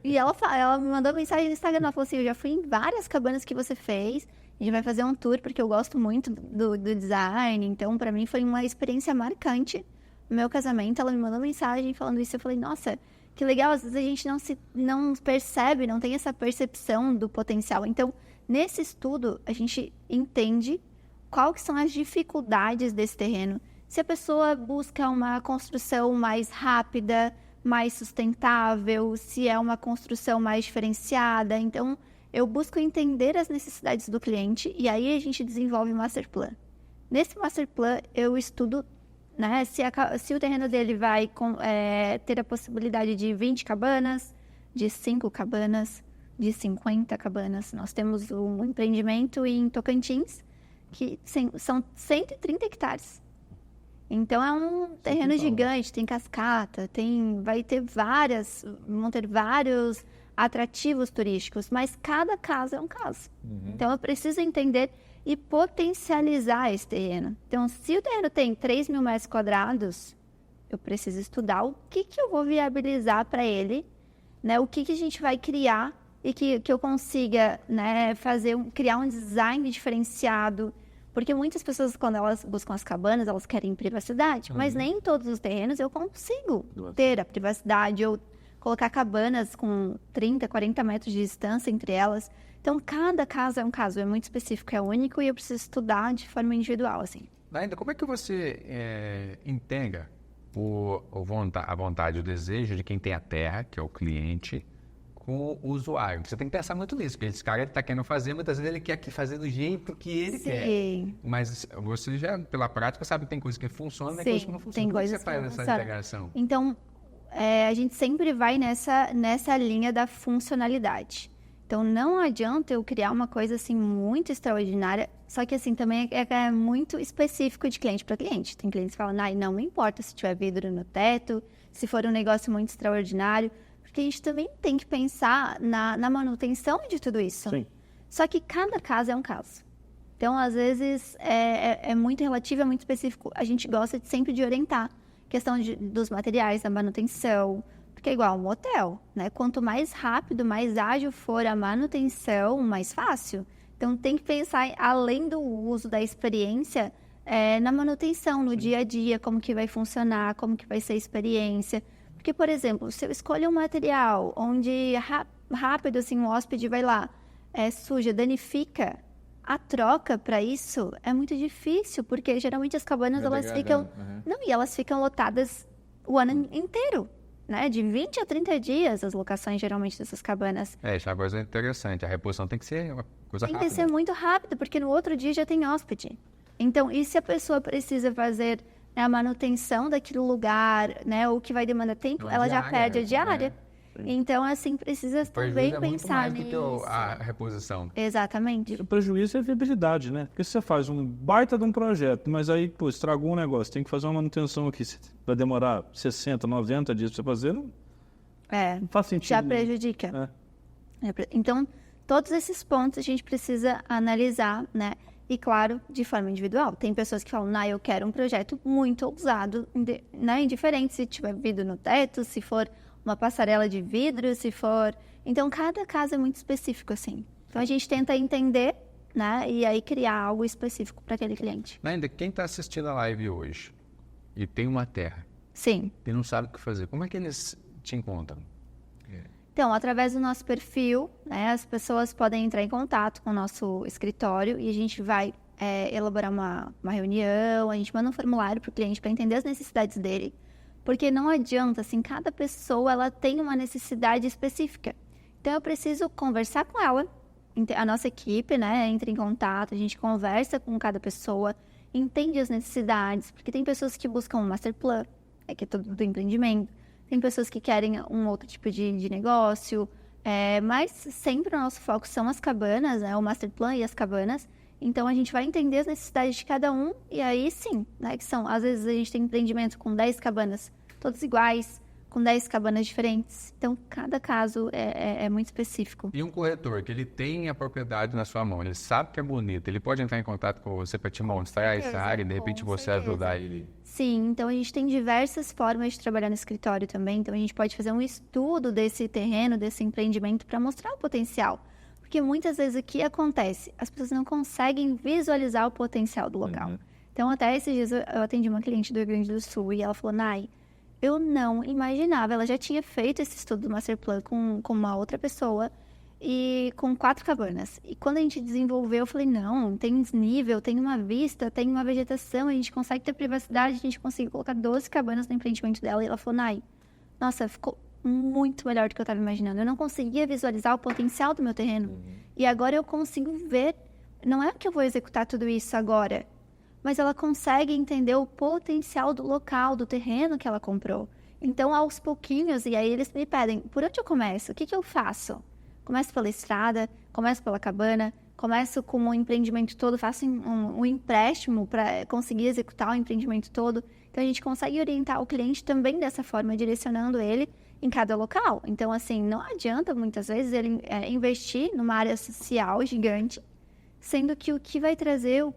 E ela me mandou mensagem no Instagram, ela falou assim, eu já fui em várias cabanas que você fez, a gente vai fazer um tour, porque eu gosto muito do design, então para mim foi uma experiência marcante. No meu casamento, ela me mandou mensagem falando isso, eu falei, nossa, que legal, às vezes a gente não percebe, não tem essa percepção do potencial. Então, nesse estudo, a gente entende quais que são as dificuldades desse terreno. Se a pessoa busca uma construção mais rápida, mais sustentável, se é uma construção mais diferenciada. Então, eu busco entender as necessidades do cliente e aí a gente desenvolve o Master Plan. Nesse Master Plan, eu estudo, né, se o terreno dele vai ter a possibilidade de 20 cabanas, de 5 cabanas, de 50 cabanas. Nós temos um empreendimento em Tocantins, que são 130 hectares. Então, é um terreno gigante, tem cascata, vão ter vários atrativos turísticos, mas cada caso é um caso. Então, eu preciso entender e potencializar esse terreno. Então, se o terreno tem 3 mil metros quadrados, eu preciso estudar o que eu vou viabilizar para ele, né? O que a gente vai criar e que eu consiga, né, criar um design diferenciado. Porque muitas pessoas, quando elas buscam as cabanas, elas querem privacidade. Mas nem em todos os terrenos eu consigo ter a privacidade ou colocar cabanas com 30, 40 metros de distância entre elas. Então, cada caso é um caso, é muito específico, é único e eu preciso estudar de forma individual, assim. Ainda, como é que você integra a vontade, o desejo de quem tem a terra, que é o cliente, com o usuário? Você tem que pensar muito nisso, porque esse cara está querendo fazer, muitas vezes ele quer fazer do jeito que ele quer. Mas você já, pela prática, sabe que tem coisa que funciona e coisa que não funciona. Tem coisas que você faz nessa integração? Então, a gente sempre vai nessa linha da funcionalidade. Então, não adianta eu criar uma coisa assim muito extraordinária, só que assim também é muito específico de cliente para cliente. Tem clientes que falam, não me importa se tiver vidro no teto, se for um negócio muito extraordinário, porque a gente também tem que pensar na manutenção de tudo isso. Sim. Só que cada caso é um caso. Então, às vezes, é muito relativo, é muito específico. A gente gosta sempre de orientar. Questão dos materiais, da manutenção, porque é igual um hotel, né? Quanto mais rápido, mais ágil for a manutenção, mais fácil. Então, tem que pensar, além do uso da experiência, na manutenção, no dia a dia, como que vai funcionar, como que vai ser a experiência. Porque, por exemplo, se eu escolho um material onde rápido, assim, o hóspede vai lá, suja, danifica, a troca para isso é muito difícil, porque geralmente as cabanas, elas ficam... Não, e elas ficam lotadas o ano inteiro. né, de 20 a 30 dias as locações, geralmente, dessas cabanas. Isso é uma coisa interessante. A reposição tem que ser uma coisa Tem rápida. que ser muito rápido, porque no outro dia já tem hóspede. Então, e se a pessoa precisa fazer, né, a manutenção daquele lugar, né, ou que vai demandar tempo, Uma ela já diária, perde a diária. né? Então, assim, precisa também Prejuízo é muito pensar mais do nisso. que a reposição. Exatamente. O prejuízo é a viabilidade, né? Porque se você faz um baita de um projeto, mas aí, pô, estragou um negócio, tem que fazer uma manutenção aqui, vai demorar 60, 90 dias pra você fazer, não faz sentido. Já nenhum. prejudica. Então, todos esses pontos a gente precisa analisar, né? E, claro, de forma individual. Tem pessoas que falam, eu quero um projeto muito ousado, né? Indiferente se tiver vidro no teto, se for uma passarela de vidro, se for... Então, cada caso é muito específico, assim. Então, a gente tenta entender, né? E aí criar algo específico para aquele cliente. Ainda quem está assistindo a live hoje e tem uma terra Sim. e não sabe o que fazer, como é que eles te encontram? Então, através do nosso perfil, né, as pessoas podem entrar em contato com o nosso escritório e a gente vai elaborar uma reunião, a gente manda um formulário para o cliente para entender as necessidades dele. Porque não adianta, assim, cada pessoa ela tem uma necessidade específica. Então, eu preciso conversar com ela, a nossa equipe, né, entra em contato, a gente conversa com cada pessoa, entende as necessidades, porque tem pessoas que buscam um master plan, que é tudo do empreendimento, tem pessoas que querem um outro tipo de negócio, mas sempre o nosso foco são as cabanas, né, o master plan e as cabanas. Então, a gente vai entender as necessidades de cada um e aí sim, né, que são, às vezes a gente tem empreendimento com 10 cabanas, todas iguais, com 10 cabanas diferentes. Então, cada caso é muito específico. E um corretor que ele tem a propriedade na sua mão, ele sabe que é bonito, ele pode entrar em contato com você para te mostrar essa área e de repente com você certeza. ajudar ele. Sim, então a gente tem diversas formas de trabalhar no escritório também. Então, a gente pode fazer um estudo desse terreno, desse empreendimento para mostrar o potencial. Porque muitas vezes o que acontece? As pessoas não conseguem visualizar o potencial do local. Então, até esses dias eu atendi uma cliente do Rio Grande do Sul e ela falou, Nai, eu não imaginava, ela já tinha feito esse estudo do Master Plan com uma outra pessoa e com 4 cabanas. E quando a gente desenvolveu, eu falei, não, tem desnível, tem uma vista, tem uma vegetação, a gente consegue ter privacidade, a gente conseguiu colocar 12 cabanas no empreendimento dela. E ela falou, Nai, nossa, ficou muito melhor do que eu estava imaginando. Eu não conseguia visualizar o potencial do meu terreno. E agora eu consigo ver, não é que eu vou executar tudo isso agora, mas ela consegue entender o potencial do local, do terreno que ela comprou. Então, aos pouquinhos, e aí eles me pedem, por onde eu começo? O que eu faço? Começo pela estrada, começo pela cabana, começo com o empreendimento todo, faço um empréstimo para conseguir executar o empreendimento todo. Então, a gente consegue orientar o cliente também dessa forma, direcionando ele em cada local. Então, assim, não adianta muitas vezes ele investir numa área social gigante, sendo que o que vai trazer o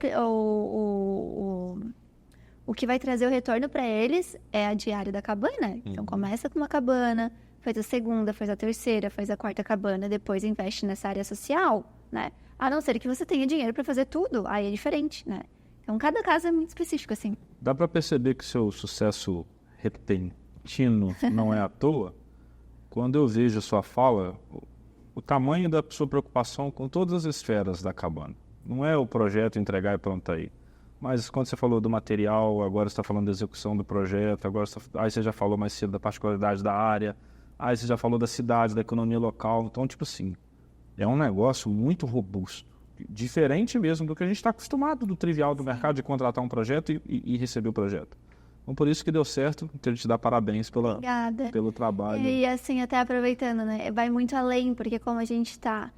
que vai trazer o retorno para eles é a diária da cabana. Então, começa com uma cabana, faz a segunda, faz a terceira, faz a quarta cabana, depois investe nessa área social, né? A não ser que você tenha dinheiro para fazer tudo, aí é diferente, né? Então, cada caso é muito específico, assim. Dá para perceber que seu sucesso repentino não é à toa? Quando eu vejo a sua fala, o tamanho da sua preocupação com todas as esferas da cabana. Não é o projeto entregar e pronto aí. Mas quando você falou do material, agora você está falando da execução do projeto, aí você já falou mais cedo da particularidade da área, aí você já falou da cidade, da economia local. Então, tipo assim, é um negócio muito robusto. Diferente mesmo do que a gente está acostumado do trivial do mercado de contratar um projeto e receber o projeto. Então, por isso que deu certo. Quero te dar parabéns pelo trabalho. E assim, até aproveitando, né? Vai muito além, porque como a gente está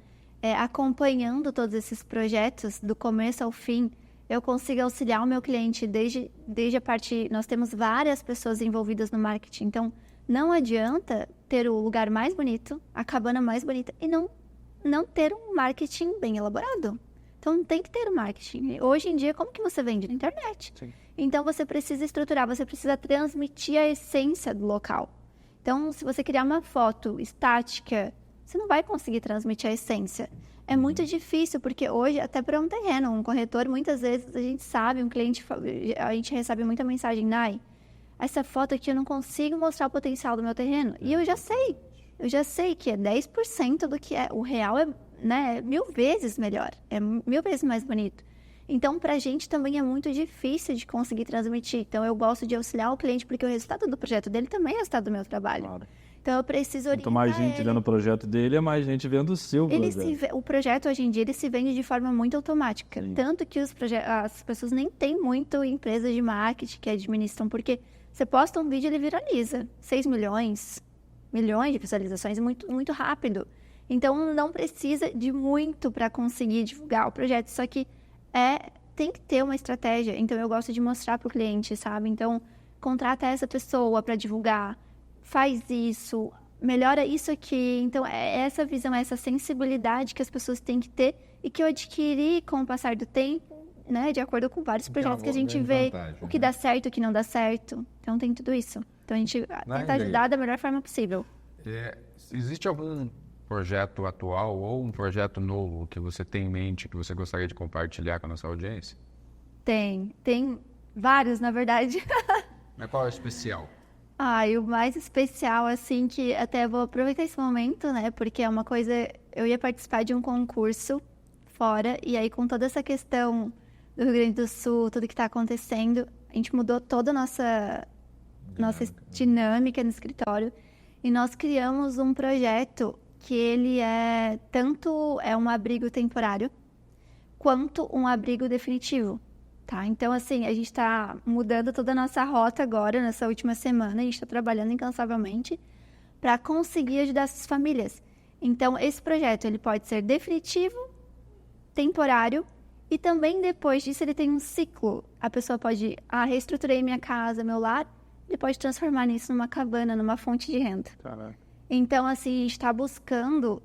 acompanhando todos esses projetos do começo ao fim, eu consigo auxiliar o meu cliente desde a parte... Nós temos várias pessoas envolvidas no marketing. Então, não adianta ter o lugar mais bonito, a cabana mais bonita, e não ter um marketing bem elaborado. Então, tem que ter o marketing. Hoje em dia, como que você vende? Na internet. Sim. Então, você precisa estruturar, você precisa transmitir a essência do local. Então, se você criar uma foto estática, você não vai conseguir transmitir a essência. É muito difícil, porque hoje, até para um terreno, um corretor, muitas vezes a gente sabe, a gente recebe muita mensagem, Nai, essa foto aqui eu não consigo mostrar o potencial do meu terreno. E eu já sei que é 10% do que é. O real é, né, 1000 vezes melhor, é 1000 vezes mais bonito. Então, para a gente também é muito difícil de conseguir transmitir. Então, eu gosto de auxiliar o cliente, porque o resultado do projeto dele também é o resultado do meu trabalho. Claro. Então, eu preciso orientar Quanto mais gente ele. vendo o projeto dele, é mais gente vendo o seu projeto. O projeto, hoje em dia, ele se vende de forma muito automática. Sim. Tanto que as pessoas nem têm muito empresas de marketing que administram, porque você posta um vídeo e ele viraliza. 6 milhões de visualizações, muito, muito rápido. Então, não precisa de muito para conseguir divulgar o projeto. Só que tem que ter uma estratégia. Então, eu gosto de mostrar para o cliente, sabe? Então, contrata essa pessoa para divulgar. Faz isso, melhora isso aqui. Então, é essa visão, essa sensibilidade que as pessoas têm que ter e que eu adquiri com o passar do tempo, né? De acordo com vários projetos que a gente vê, o que dá certo, o que não dá certo. Então, tem tudo isso. Então, a gente tenta ajudar da melhor forma possível. Existe algum projeto atual ou um projeto novo que você tem em mente, que você gostaria de compartilhar com a nossa audiência? Tem vários, na verdade. Mas qual é o especial? E o mais especial, assim, que até vou aproveitar esse momento, né? Porque é uma coisa... Eu ia participar de um concurso fora, e aí com toda essa questão do Rio Grande do Sul, tudo que está acontecendo, a gente mudou toda a nossa dinâmica no escritório, e nós criamos um projeto que ele tanto é um abrigo temporário, quanto um abrigo definitivo. Tá, então assim, a gente está mudando toda a nossa rota agora, nessa última semana, a gente está trabalhando incansavelmente para conseguir ajudar essas famílias. Então, esse projeto, ele pode ser definitivo, temporário, e também depois disso ele tem um ciclo. A pessoa pode, reestruturei minha casa, meu lar, ele pode transformar nisso numa cabana, numa fonte de renda. Caraca. Então, assim, a gente está buscando,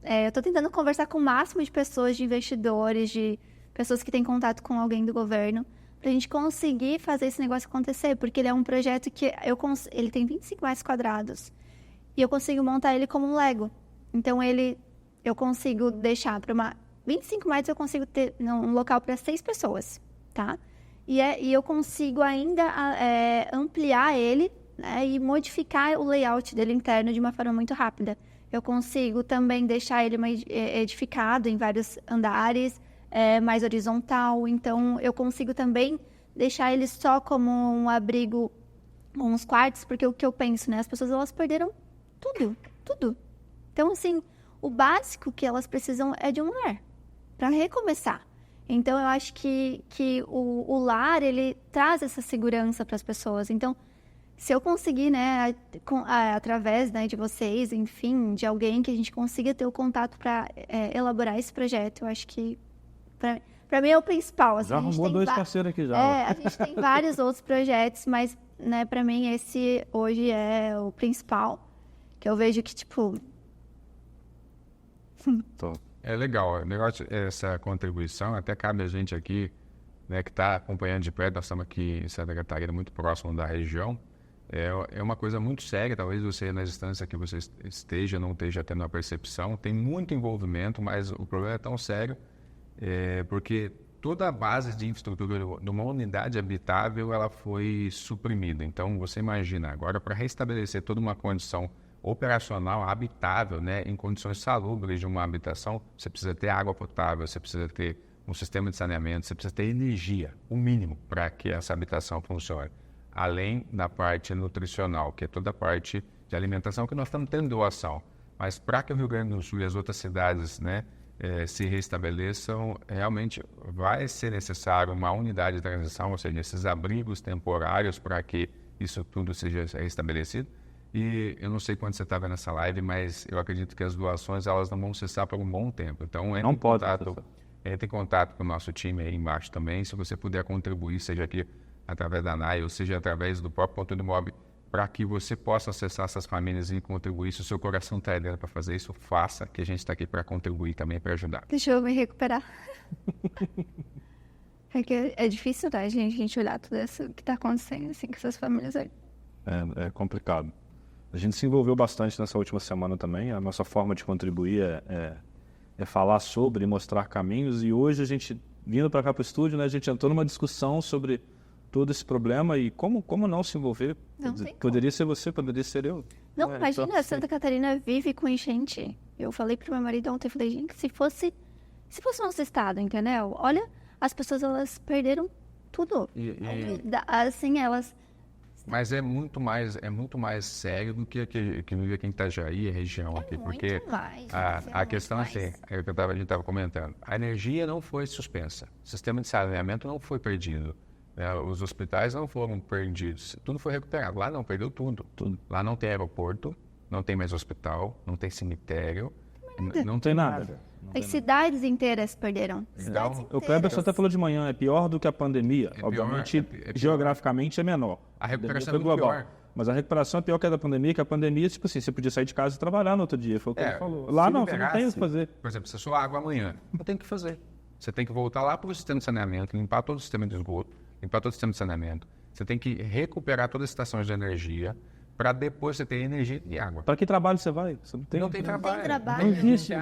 eu estou tentando conversar com o máximo de pessoas, de investidores, de pessoas que têm contato com alguém do governo, para a gente conseguir fazer esse negócio acontecer, porque ele é um projeto que ele tem 25 metros quadrados e eu consigo montar ele como um Lego. Então, eu consigo deixar para 25 metros, eu consigo ter um local para 6 pessoas, tá? E eu consigo ainda ampliar ele, né, e modificar o layout dele interno de uma forma muito rápida. Eu consigo também deixar ele edificado em vários andares, mais horizontal, então eu consigo também deixar ele só como um abrigo, uns quartos, porque o que eu penso, né, as pessoas elas perderam tudo. Então, assim, o básico que elas precisam é de um lar, para recomeçar. Então, eu acho que o lar, ele traz essa segurança para as pessoas. Então, se eu conseguir, né, através, né, de vocês, enfim, de alguém que a gente consiga ter o contato para elaborar esse projeto, eu acho que para mim é o principal. Assim, já arrumou 2 parceiros aqui já. A gente tem vários outros projetos, mas, né, para mim esse hoje é o principal, que eu vejo que, tipo... É legal, essa contribuição, até cabe a gente aqui, né, que está acompanhando de perto, nós estamos aqui em Santa Catarina, muito próximo da região. É uma coisa muito séria, talvez você, na distância que você não esteja tendo a percepção, tem muito envolvimento, mas o problema é tão sério, porque toda a base de infraestrutura de uma unidade habitável, ela foi suprimida. Então, você imagina, agora para restabelecer toda uma condição operacional, habitável, né, em condições salubres de uma habitação, você precisa ter água potável, você precisa ter um sistema de saneamento, você precisa ter energia, o mínimo, para que essa habitação funcione. Além da parte nutricional, que é toda a parte de alimentação, que nós estamos tendo doação. Mas para que o Rio Grande do Sul e as outras cidades, né, se restabeleçam, realmente vai ser necessário uma unidade de transição, ou seja, esses abrigos temporários para que isso tudo seja restabelecido. E eu não sei quando você está vendo essa live, mas eu acredito que as doações elas não vão cessar por um bom tempo. Então, entre em contato com o nosso time aí embaixo também. Se você puder contribuir, seja aqui através da NAI, ou seja através do próprio Ponto do Imob, para que você possa acessar essas famílias e contribuir. Se o seu coração está dentro para fazer isso, faça, que a gente está aqui para contribuir também, para ajudar. Deixa eu me recuperar. Porque é difícil, né, a gente olhar tudo isso que está acontecendo assim, com essas famílias aí. É complicado. A gente se envolveu bastante nessa última semana também. A nossa forma de contribuir é falar sobre e mostrar caminhos. E hoje a gente, vindo para cá para o estúdio, né, a gente entrou numa discussão sobre todo esse problema e como não se envolver. Poderia ser você, poderia ser eu. Não, imagina, então, Santa Catarina vive com enchente. Eu falei pro meu marido ontem, falei, gente, se fosse nosso estado, entendeu? Olha as pessoas, elas perderam tudo. Assim, elas... Mas é muito mais sério do que vive aqui em Itajaí, a região aqui, porque a questão assim, é o que a gente estava comentando. A energia não foi suspensa, o sistema de saneamento não foi perdido, né? Os hospitais não foram perdidos, tudo foi recuperado. Lá não, perdeu tudo. Lá não tem aeroporto, não tem mais hospital, não tem cemitério, não tem nada. As cidades inteiras perderam. Então, O Cleberson até falou de manhã, é pior do que a pandemia. Obviamente, pior. Geograficamente é menor. A recuperação Foi é muito pior. Mas a recuperação é pior que a da pandemia, que a pandemia, tipo assim, você podia sair de casa e trabalhar no outro dia. Foi o que ele falou. Lá se não, você não tem o que liberasse, fazer. Por exemplo, se sua água amanhã, não tem o que fazer. Você tem que voltar lá para o sistema de saneamento, limpar todo o sistema de esgoto, limpar todo o sistema de saneamento. Você tem que recuperar todas as estações de energia para depois você ter energia e água. Para que trabalho você vai? Você Não tem trabalho. Não existe.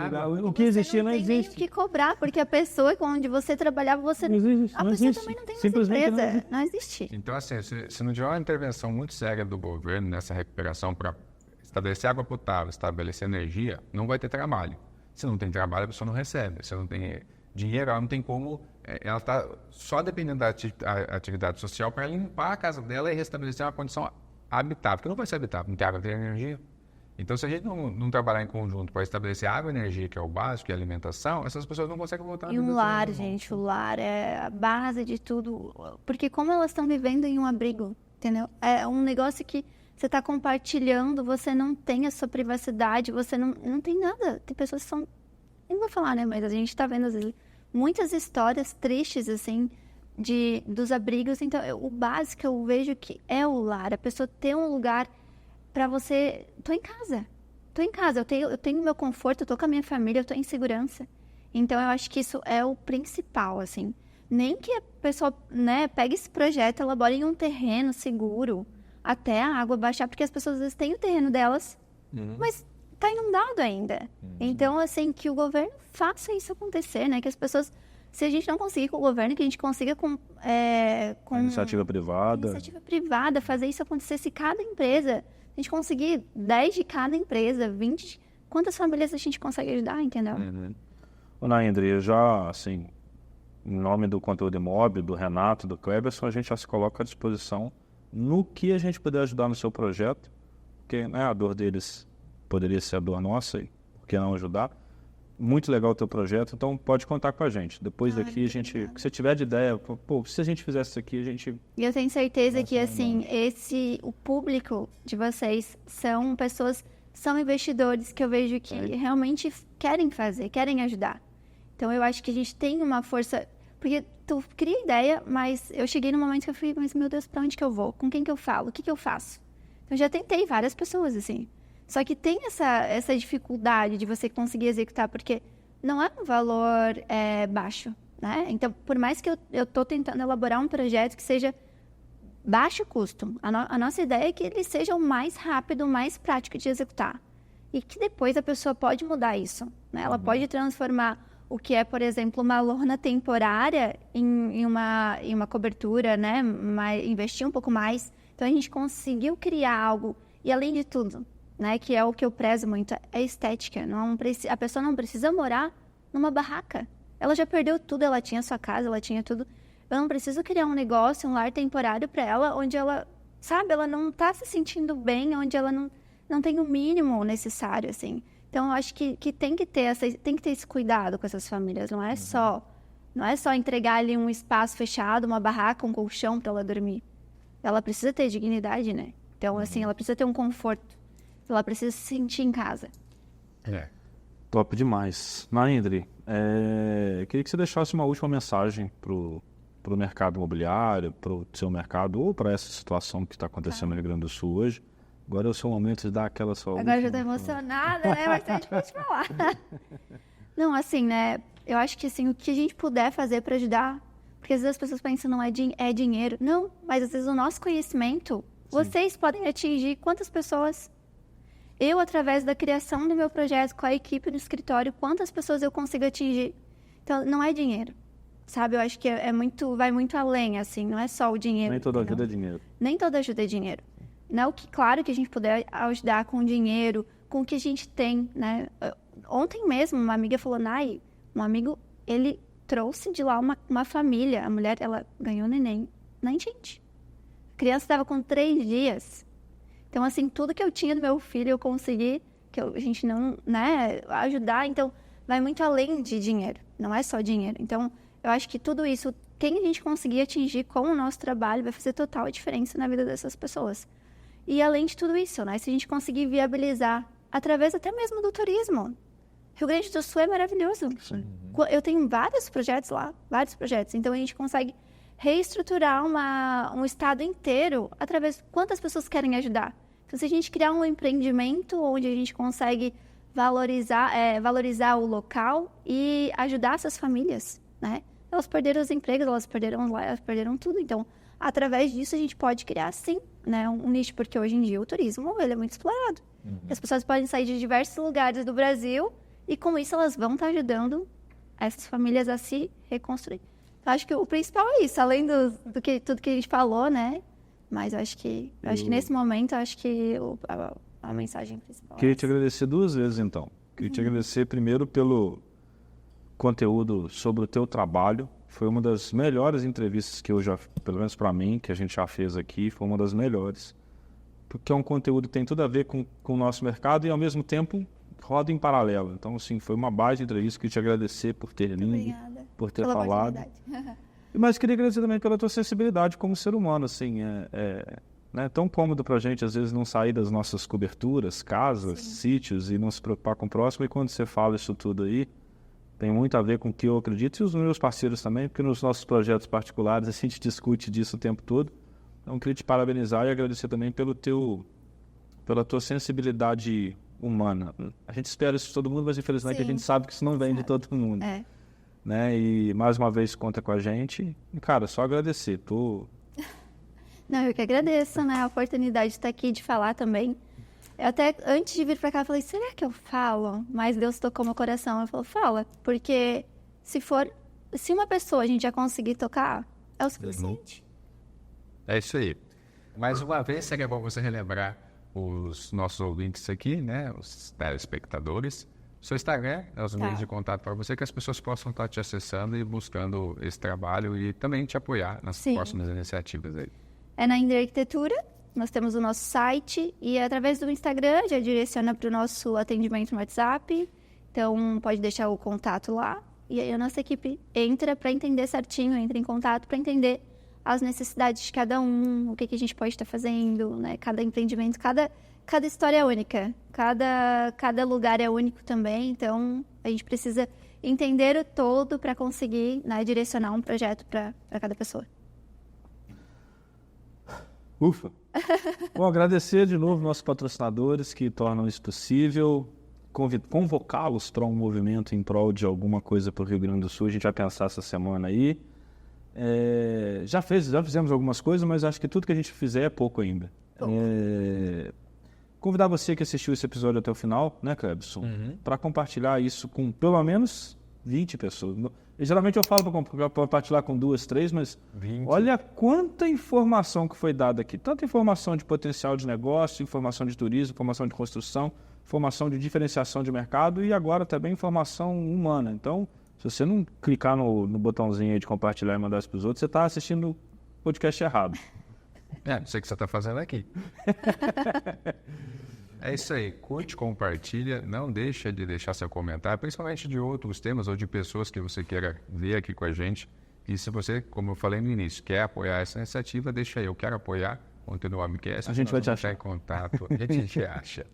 O que existia não Você não tem nem o existe. que cobrar, porque a pessoa onde você trabalhava, você Não existe, a não pessoa existe. também não tem mais Simplesmente não empresa. existe. Não existe. Então, assim, se não tiver uma intervenção muito séria do governo nessa recuperação para estabelecer água potável, estabelecer energia, não vai ter trabalho. Se não tem trabalho, a pessoa não recebe. Se não tem dinheiro, ela não tem como... Ela está só dependendo da atividade social para limpar a casa dela e restabelecer uma condição habitável, porque não vai ser habitável, não tem água, não tem energia. Então, se a gente não trabalhar em conjunto para estabelecer água e energia, que é o básico, e a alimentação, essas pessoas não conseguem voltar. E um lar, gente, o lar é a base de tudo. Porque como elas estão vivendo em um abrigo, entendeu? É um negócio que você está compartilhando, você não tem a sua privacidade, você não tem nada. Tem pessoas que são... Eu não vou falar, né? Mas a gente está vendo, às vezes, muitas histórias tristes, assim, dos abrigos. Então, o básico eu vejo que é o lar. A pessoa ter um lugar para você... Tô em casa, eu tenho meu conforto, eu tô com a minha família, eu tô em segurança. Então, eu acho que isso é o principal, assim. Nem que a pessoa, né, pegue esse projeto, elabore em um terreno seguro até a água baixar, porque as pessoas às vezes têm o terreno delas, mas tá inundado ainda. Então, assim, que o governo faça isso acontecer, né? Que as pessoas... Se a gente não conseguir com o governo, que a gente consiga com Iniciativa privada. Iniciativa privada, fazer isso acontecer. Se cada empresa, a gente conseguir 10 de cada empresa, 20, quantas famílias a gente consegue ajudar, entendeu? Ô, Naindri, já, assim, em nome do Conteúdo Imob, do Renato, do Cleberson, a gente já se coloca à disposição no que a gente puder ajudar no seu projeto, porque, né, a dor deles poderia ser a dor nossa, e por que não ajudar? Muito legal o teu projeto, então pode contar com a gente. Depois daqui, se você tiver de ideia, pô, se a gente fizesse isso aqui, a gente... E eu tenho certeza que, assim, o público de vocês são pessoas, são investidores que eu vejo que realmente querem fazer, querem ajudar. Então, eu acho que a gente tem uma força... Porque tu cria ideia, mas eu cheguei num momento que eu falei, mas, meu Deus, pra onde que eu vou? Com quem que eu falo? O que que eu faço? Então, eu já tentei várias pessoas, assim. Só que tem essa dificuldade de você conseguir executar, porque não é um valor baixo, né? Então, por mais que eu estou tentando elaborar um projeto que seja baixo custo, a nossa ideia é que ele seja o mais rápido, o mais prático de executar. E que depois a pessoa pode mudar isso, né? Ela pode transformar o que é, por exemplo, uma lona temporária em uma cobertura, né? Investir um pouco mais. Então, a gente conseguiu criar algo. E, além de tudo... Né, que é o que eu prezo muito, é estética. A pessoa não precisa morar numa barraca. Ela já perdeu tudo, ela tinha sua casa, ela tinha tudo. Eu não preciso criar um negócio, um lar temporário para ela, onde ela, sabe, ela não está se sentindo bem, onde ela não tem o mínimo necessário, assim. Então, eu acho que tem que ter esse cuidado com essas famílias. Não é só entregar ali um espaço fechado, uma barraca, um colchão para ela dormir. Ela precisa ter dignidade, né? Então, assim, ela precisa ter um conforto. Ela precisa se sentir em casa. Top demais. Naindri, queria que você deixasse uma última mensagem pro mercado imobiliário, pro seu mercado, ou para essa situação que está acontecendo no Rio Grande do Sul hoje. Agora é o seu momento de dar aquela sua... Agora eu já estou emocionada, né? Mas a gente pode falar. Não, assim, né? Eu acho que, assim, o que a gente puder fazer para ajudar... Porque às vezes as pessoas pensam, não é dinheiro. Não, mas às vezes o nosso conhecimento, vocês podem atingir quantas pessoas... Eu, através da criação do meu projeto com a equipe no escritório, quantas pessoas eu consigo atingir. Então, não é dinheiro, sabe? Eu acho que vai muito além, assim, não é só o dinheiro. Nem toda ajuda é dinheiro. Nem toda ajuda é dinheiro. Não, claro que a gente puder ajudar com dinheiro, com o que a gente tem, né? Ontem mesmo, uma amiga falou, Nai, um amigo, ele trouxe de lá uma família. A mulher, ela ganhou neném na enchente. A criança estava com 3 dias. Então, assim, tudo que eu tinha do meu filho, eu consegui, a gente não, né, ajudar. Então, vai muito além de dinheiro. Não é só dinheiro. Então, eu acho que tudo isso, quem a gente conseguir atingir com o nosso trabalho, vai fazer total diferença na vida dessas pessoas. E além de tudo isso, né, se a gente conseguir viabilizar, através até mesmo do turismo. Rio Grande do Sul é maravilhoso. Sim. Eu tenho vários projetos lá, vários projetos. Então, a gente consegue reestruturar um estado inteiro através de quantas pessoas querem ajudar. Então, se a gente criar um empreendimento onde a gente consegue valorizar o local e ajudar essas famílias, né? Elas perderam os empregos, elas perderam tudo. Então, através disso, a gente pode criar, sim, né, um nicho, porque hoje em dia o turismo ele é muito explorado. As pessoas podem sair de diversos lugares do Brasil e, com isso, elas vão estar ajudando essas famílias a se reconstruir. Eu acho que o principal é isso, além do que tudo que a gente falou, né? Mas eu acho que nesse momento, a mensagem principal Queria te agradecer 2 vezes, então. Queria te agradecer primeiro pelo conteúdo sobre o teu trabalho. Foi uma das melhores entrevistas que eu já, pelo menos para mim, que a gente já fez aqui, foi uma das melhores. Porque é um conteúdo que tem tudo a ver com o nosso mercado e, ao mesmo tempo, roda em paralelo. Então, assim, foi uma baita entrevista. Queria te agradecer por ter vindo, por ter falado. Mas queria agradecer também pela tua sensibilidade como ser humano, assim, né, tão cômodo pra gente, às vezes, não sair das nossas coberturas, casas, sítios, e não se preocupar com o próximo, e quando você fala isso tudo aí, tem muito a ver com o que eu acredito, e os meus parceiros também, porque nos nossos projetos particulares a gente discute disso o tempo todo. Então, queria te parabenizar e agradecer também pela tua sensibilidade humana. A gente espera isso de todo mundo, mas infelizmente a gente sabe que isso não vem de todo mundo. Né? E mais uma vez conta com a gente. E, cara, só agradecer. Não, eu que agradeço, né? A oportunidade de estar aqui, de falar também. Eu até, antes de vir pra cá, eu falei, será que eu falo? Mas Deus tocou meu coração. Eu falei, fala. Porque se uma pessoa a gente já conseguir tocar, é o suficiente. É isso aí. Mais uma vez, seria bom você relembrar os nossos ouvintes aqui, né? Os telespectadores. Seu Instagram é os meios de contato para você, que as pessoas possam estar te acessando e buscando esse trabalho e também te apoiar nas próximas iniciativas aí. É na Indre Arquitetura, nós temos o nosso site e através do Instagram já direciona para o nosso atendimento no WhatsApp. Então, pode deixar o contato lá e aí a nossa equipe entra para entender certinho, entra em contato para entender as necessidades de cada um, o que a gente pode estar fazendo, né? Cada empreendimento, cada história é única, cada lugar é único também, então a gente precisa entender o todo para conseguir, né, direcionar um projeto para cada pessoa. Ufa! Bom, agradecer de novo nossos patrocinadores que tornam isso possível, convocá-los para um movimento em prol de alguma coisa para o Rio Grande do Sul, a gente vai pensar essa semana aí. Já fizemos algumas coisas, mas acho que tudo que a gente fizer é pouco ainda. Convidar você que assistiu esse episódio até o final, né, Clebson, para compartilhar isso com pelo menos 20 pessoas. Geralmente eu falo para compartilhar com 2, 3, mas 20. Olha quanta informação que foi dada aqui. Tanta informação de potencial de negócio, informação de turismo, informação de construção, informação de diferenciação de mercado e agora também informação humana. Então, se você não clicar no botãozinho aí de compartilhar e mandar isso para os outros, você está assistindo o podcast errado. Não sei o que você está fazendo aqui. É isso aí. Curte, compartilha. Não deixa de deixar seu comentário, principalmente de outros temas ou de pessoas que você queira ver aqui com a gente. E se você, como eu falei no início, quer apoiar essa iniciativa, deixa aí. Eu quero apoiar. Continua o Webcast. A gente vai te achar em contato. A gente te acha.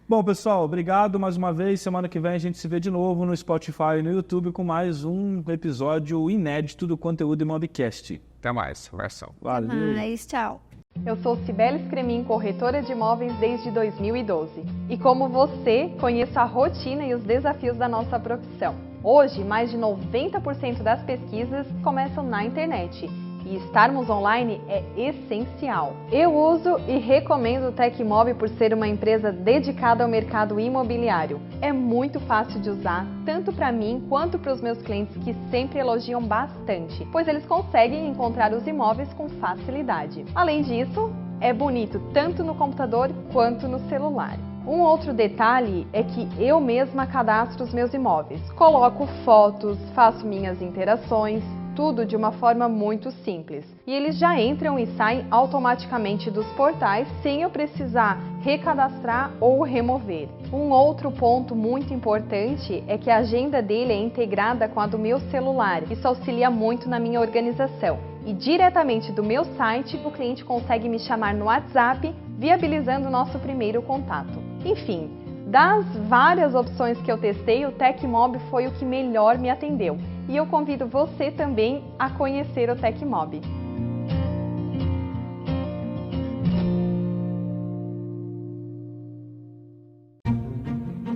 Bom, pessoal, obrigado mais uma vez. Semana que vem a gente se vê de novo no Spotify e no YouTube com mais um episódio inédito do Conteúdo Imobcast. Até mais. Versão. Valeu. Tchau. Eu sou Cibele Scremin, corretora de imóveis desde 2012. E como você, conheço a rotina e os desafios da nossa profissão. Hoje, mais de 90% das pesquisas começam na internet. E estarmos online é essencial. Eu uso e recomendo o Tecmob por ser uma empresa dedicada ao mercado imobiliário. É muito fácil de usar, tanto para mim quanto para os meus clientes que sempre elogiam bastante, pois eles conseguem encontrar os imóveis com facilidade. Além disso, é bonito tanto no computador quanto no celular. Um outro detalhe é que eu mesma cadastro os meus imóveis. Coloco fotos, faço minhas interações, tudo de uma forma muito simples. E eles já entram e saem automaticamente dos portais sem eu precisar recadastrar ou remover. Um outro ponto muito importante é que a agenda dele é integrada com a do meu celular. Isso auxilia muito na minha organização. E diretamente do meu site, o cliente consegue me chamar no WhatsApp, viabilizando o nosso primeiro contato. Enfim, das várias opções que eu testei, o Tecmob foi o que melhor me atendeu. E eu convido você também a conhecer o Tecmob.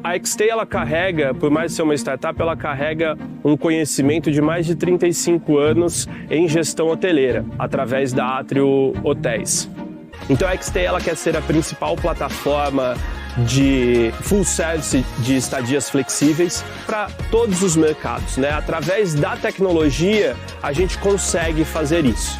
A XT, ela carrega, por mais ser uma startup, ela carrega um conhecimento de mais de 35 anos em gestão hoteleira, através da Atrio Hotéis. Então a XT, ela quer ser a principal plataforma de full service de estadias flexíveis para todos os mercados, né? Através da tecnologia, a gente consegue fazer isso.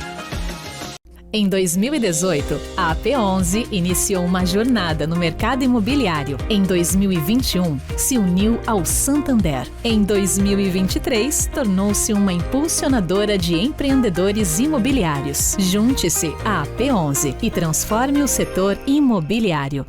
Em 2018, a AP11 iniciou uma jornada no mercado imobiliário. Em 2021, se uniu ao Santander. Em 2023, tornou-se uma impulsionadora de empreendedores imobiliários. Junte-se à AP11 e transforme o setor imobiliário.